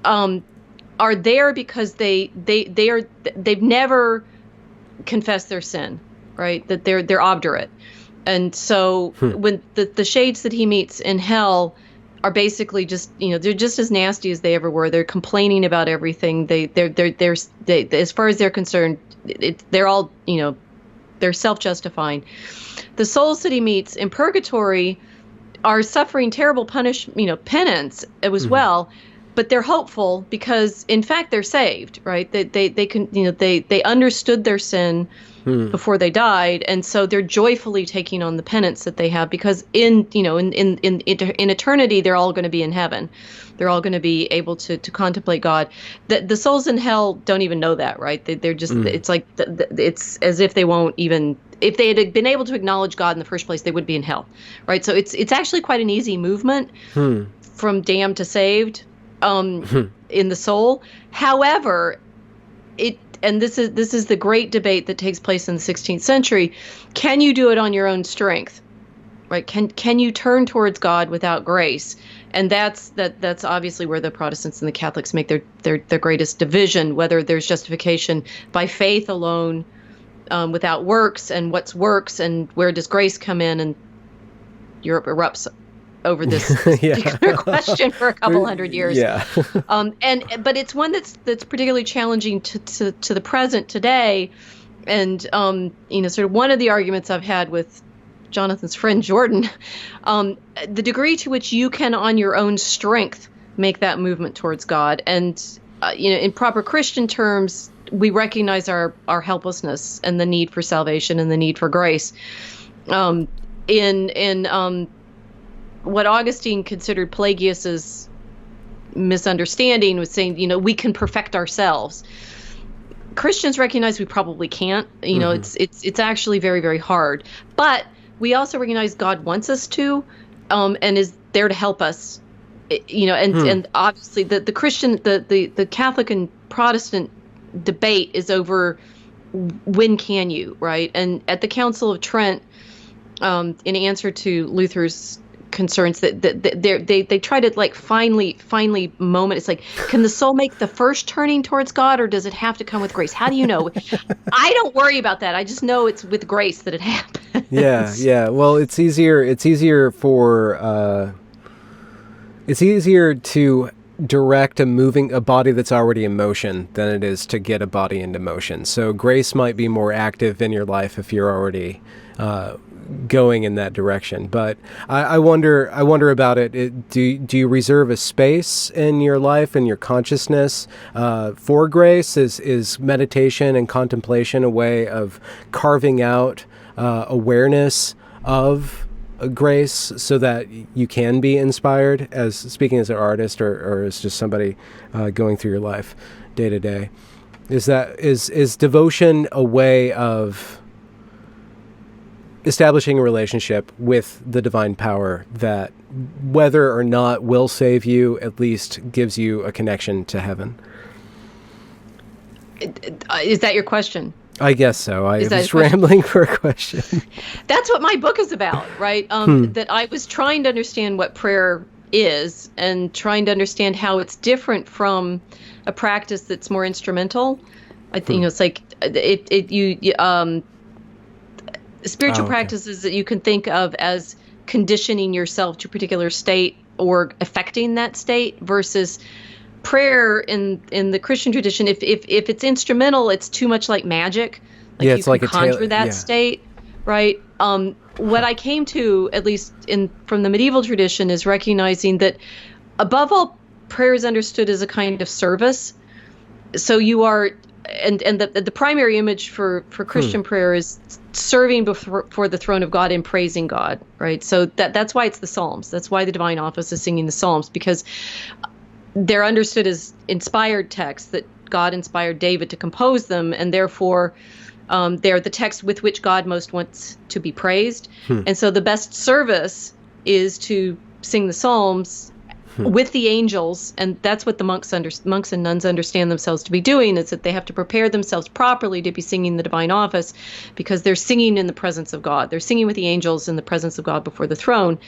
are there because they've never confessed their sin, right? That they're obdurate, and so when the shades that he meets in hell are basically just, they're just as nasty as they ever were. They're complaining about everything. They as far as they're concerned, they're all, they're self-justifying. The souls that he meets in purgatory are suffering terrible penance as well, but they're hopeful because in fact they're saved, right? They understood their sin before they died, and so they're joyfully taking on the penance that they have, because in eternity they're all going to be in heaven. They're all going to be able to contemplate God. The souls in hell don't even know that, right? They're just it's like it's as if they won't even, if they had been able to acknowledge God in the first place, they would be in hell, right? So it's actually quite an easy movement from damned to saved in the soul. However, and this is the great debate that takes place in the 16th century. Can you do it on your own strength? Right? Can you turn towards God without grace? And that's obviously where the Protestants and the Catholics make their greatest division, whether there's justification by faith alone, without works, and what's works, and where does grace come in? And Europe erupts over this particular question for a couple hundred years. Yeah. But it's one that's particularly challenging to the present today. And sort of one of the arguments I've had with Jonathan's friend Jordan, the degree to which you can on your own strength make that movement towards God. And in proper Christian terms, we recognize our helplessness and the need for salvation and the need for grace. In what Augustine considered Pelagius's misunderstanding was saying, we can perfect ourselves. Christians recognize we probably can't. It's actually very, very hard. But we also recognize God wants us to, and is there to help us. And obviously the Christian, the Catholic and Protestant debate is over when can you, right? And at the Council of Trent, in answer to Luther's concerns, that they try to like finally moment. It's like, can the soul make the first turning towards God, or does it have to come with grace? How do you know? I don't worry about that. I just know it's with grace that it happens. Yeah. Well, it's easier to direct a body that's already in motion than it is to get a body into motion. So grace might be more active in your life if you're already going in that direction. But I wonder about it. Do you reserve a space in your life and your consciousness for grace? Is meditation and contemplation a way of carving out awareness of grace so that you can be inspired, as speaking as an artist or as just somebody going through your life day to day? Is devotion a way of establishing a relationship with the divine power that, whether or not will save you, at least gives you a connection to heaven? Is that your question? I guess so. I was rambling for a question. That's what my book is about, right? That I was trying to understand what prayer is and trying to understand how it's different from a practice that's more instrumental. I think it's like spiritual practices that you can think of as conditioning yourself to a particular state or affecting that state, versus prayer in the Christian tradition. If it's instrumental, it's too much like magic. You can like conjure that state, right? What I came to, at least from the medieval tradition, is recognizing that above all, prayer is understood as a kind of service. So you are and the primary image for Christian prayer is serving before the throne of God and praising God, right? So that's why it's the Psalms. That's why the divine office is singing the Psalms, because they're understood as inspired texts, that God inspired David to compose them, and therefore they're the text with which God most wants to be praised. And so the best service is to sing the Psalms with the angels, and that's what the monks and nuns understand themselves to be doing, is that they have to prepare themselves properly to be singing the divine office, because they're singing in the presence of God. They're singing with the angels in the presence of God before the throne.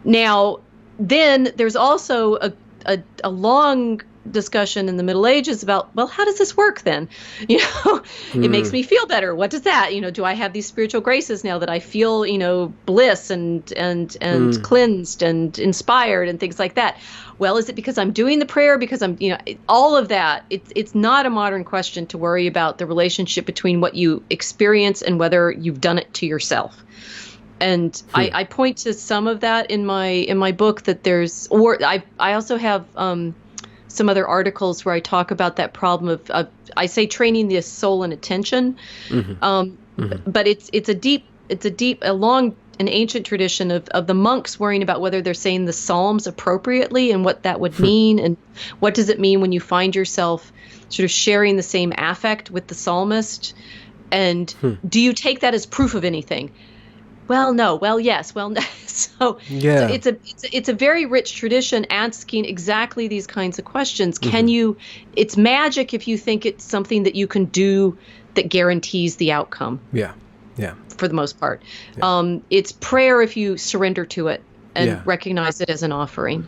Now, then there's also a long discussion in the Middle Ages about, well, how does this work then? It makes me feel better. What does that, do I have these spiritual graces now that I feel, bliss and cleansed and inspired and things like that? Well, is it because I'm doing the prayer? Because I'm, all of that. It's not a modern question to worry about the relationship between what you experience and whether you've done it to yourself. And I point to some of that in my book, that there's, or I also have some other articles where I talk about that problem of I say training the soul and attention, but it's a long and ancient tradition of the monks worrying about whether they're saying the Psalms appropriately and what that would mean, and what does it mean when you find yourself sort of sharing the same affect with the psalmist, and do you take that as proof of anything? Well, no. Well, yes. Well, no. So it's a very rich tradition asking exactly these kinds of questions. Can you? It's magic if you think it's something that you can do that guarantees the outcome. Yeah. For the most part, Yeah. It's prayer if you surrender to it and recognize it as an offering.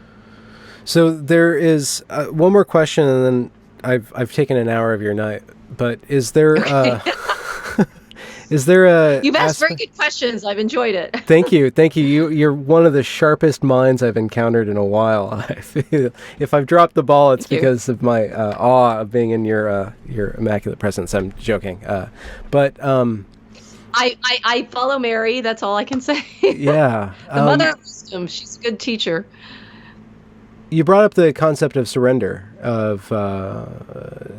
So there is one more question, and then I've taken an hour of your night. But is there? Is there a... You've asked very good questions. I've enjoyed it. Thank you. You're one of the sharpest minds I've encountered in a while. I feel if I've dropped the ball, it's because of my awe of being in your immaculate presence. I'm joking. But I follow Mary. That's all I can say. Yeah. The mother of wisdom. She's a good teacher. You brought up the concept of surrender, of a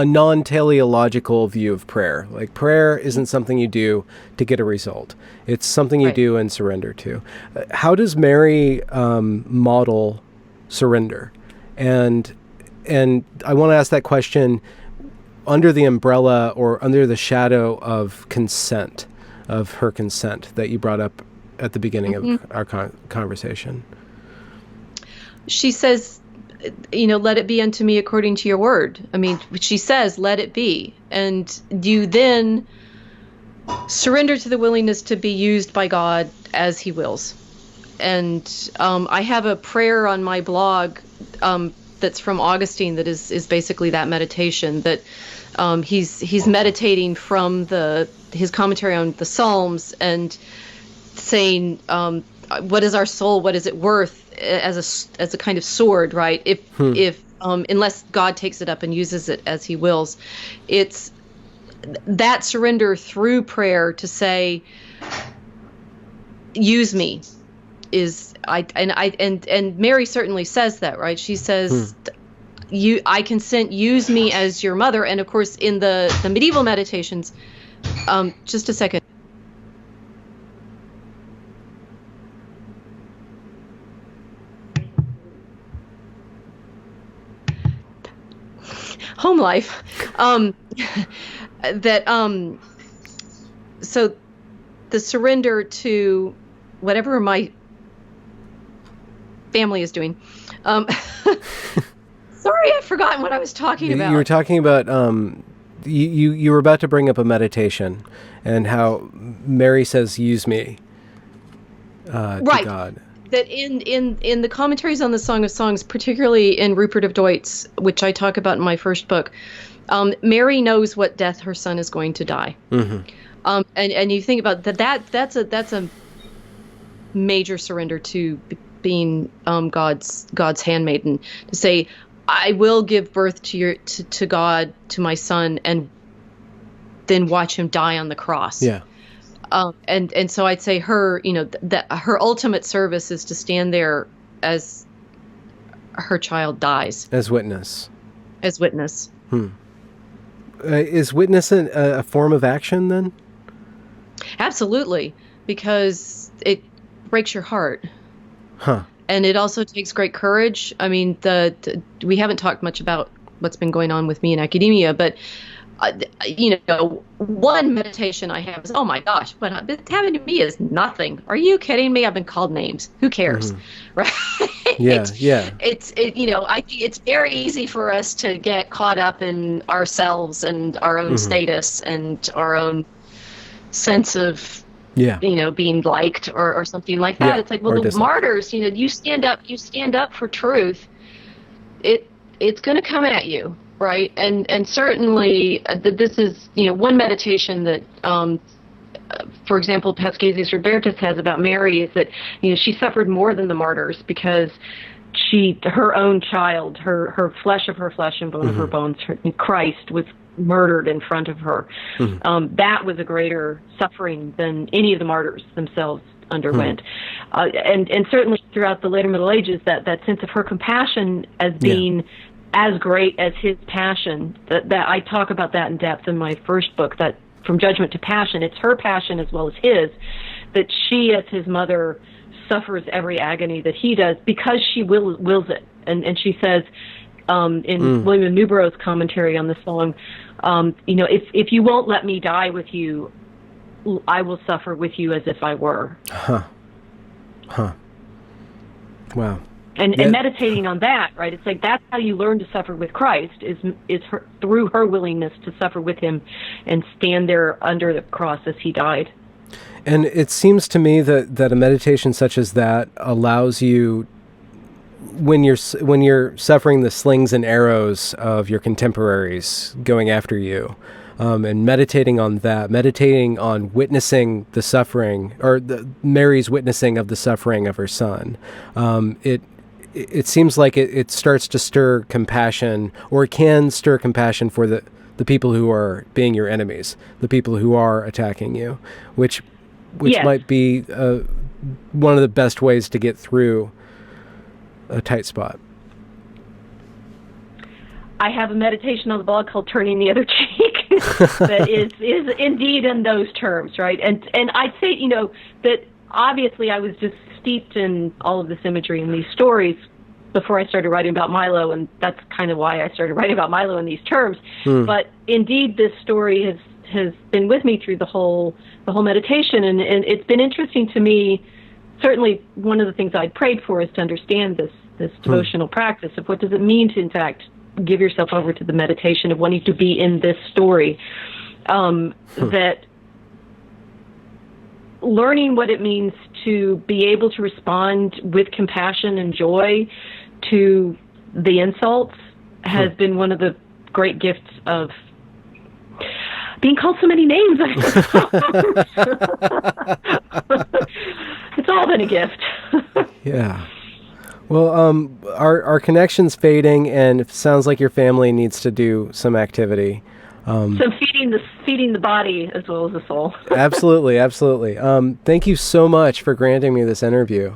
non-teleological view of prayer. Like, prayer isn't something you do to get a result. It's something you do and surrender to. How does Mary model surrender? And I want to ask that question under the umbrella or under the shadow of consent, of her consent that you brought up at the beginning of our conversation. She says, let it be unto me according to your word. I mean, she says, let it be. And you then surrender to the willingness to be used by God as he wills. And I have a prayer on my blog that's from Augustine that is basically that meditation, that he's meditating from his commentary on the Psalms and saying, what is our soul? What is it worth? As a kind of sword, right? If unless God takes it up and uses it as he wills, it's that surrender through prayer to say, use me, and Mary certainly says that, right? She says, I consent, use me as your mother. And of course, in the medieval meditations, just a second. Home life, so the surrender to whatever my family is doing. Sorry, I've forgotten what I was talking about. You were talking about, you were about to bring up a meditation and how Mary says, use me to God. That in the commentaries on the Song of Songs, particularly in Rupert of Deutz, which I talk about in my first book, Mary knows what death her son is going to die. And you think about that's a major surrender to being God's handmaiden, to say, I will give birth to God, to my son, and then watch him die on the cross. Yeah. And so I'd say her, that her ultimate service is to stand there as her child dies. As witness. Is witness a form of action then? Absolutely, because it breaks your heart. Huh. And it also takes great courage. I mean, we haven't talked much about what's been going on with me in academia, but one meditation I have is, oh my gosh, what it's happened to me is nothing. Are you kidding me? I've been called names. Who cares, right? Yeah. I think it's very easy for us to get caught up in ourselves and our own status and our own sense of being liked or something like that. It's like, well, the martyrs, you stand up for truth. It's going to come at you, right? And certainly this is, one meditation that, for example, Pascasius Robertus has about Mary is that, she suffered more than the martyrs because her own child, her flesh of her flesh and bone of her bones, Christ was murdered in front of her. That was a greater suffering than any of the martyrs themselves underwent. And certainly throughout the later Middle Ages, that sense of her compassion as being as great as his passion, that I talk about that in depth in my first book, that From Judgment to Passion, it's her passion as well as his, that she as his mother suffers every agony that he does because she wills it. And she says, in William Newborough's commentary on the song, if you won't let me die with you, I will suffer with you as if I were. Wow. And meditating on that, right? It's like that's how you learn to suffer with Christ is through her willingness to suffer with him and stand there under the cross as he died. And it seems to me that a meditation such as that allows you, when you're suffering the slings and arrows of your contemporaries going after you, and meditating on that, meditating on witnessing the suffering, or Mary's witnessing of the suffering of her son, it seems like it starts to stir compassion, or it can stir compassion for the people who are being your enemies, the people who are attacking you, which might be one of the best ways to get through a tight spot. I have a meditation on the blog called Turning the Other Cheek that is indeed in those terms, right? And I'd say, that obviously I was just steeped in all of this imagery and these stories before I started writing about Milo, and that's kind of why I started writing about Milo in these terms. But indeed, this story has been with me through the whole meditation, and it's been interesting to me. Certainly, one of the things I'd prayed for is to understand this devotional practice of what does it mean to, in fact, give yourself over to the meditation of wanting to be in this story. That learning what it means to be able to respond with compassion and joy to the insults has been one of the great gifts of being called so many names. It's all been a gift. Yeah. Well, our connection's fading, and it sounds like your family needs to do some activity. So feeding the body as well as the soul. Absolutely. Thank you so much for granting me this interview.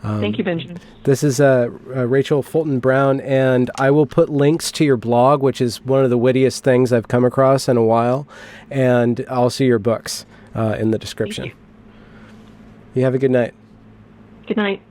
Thank you, Benjamin. This is Rachel Fulton Brown, and I will put links to your blog, which is one of the wittiest things I've come across in a while, and also your books in the description. Thank you. You have a good night. Good night.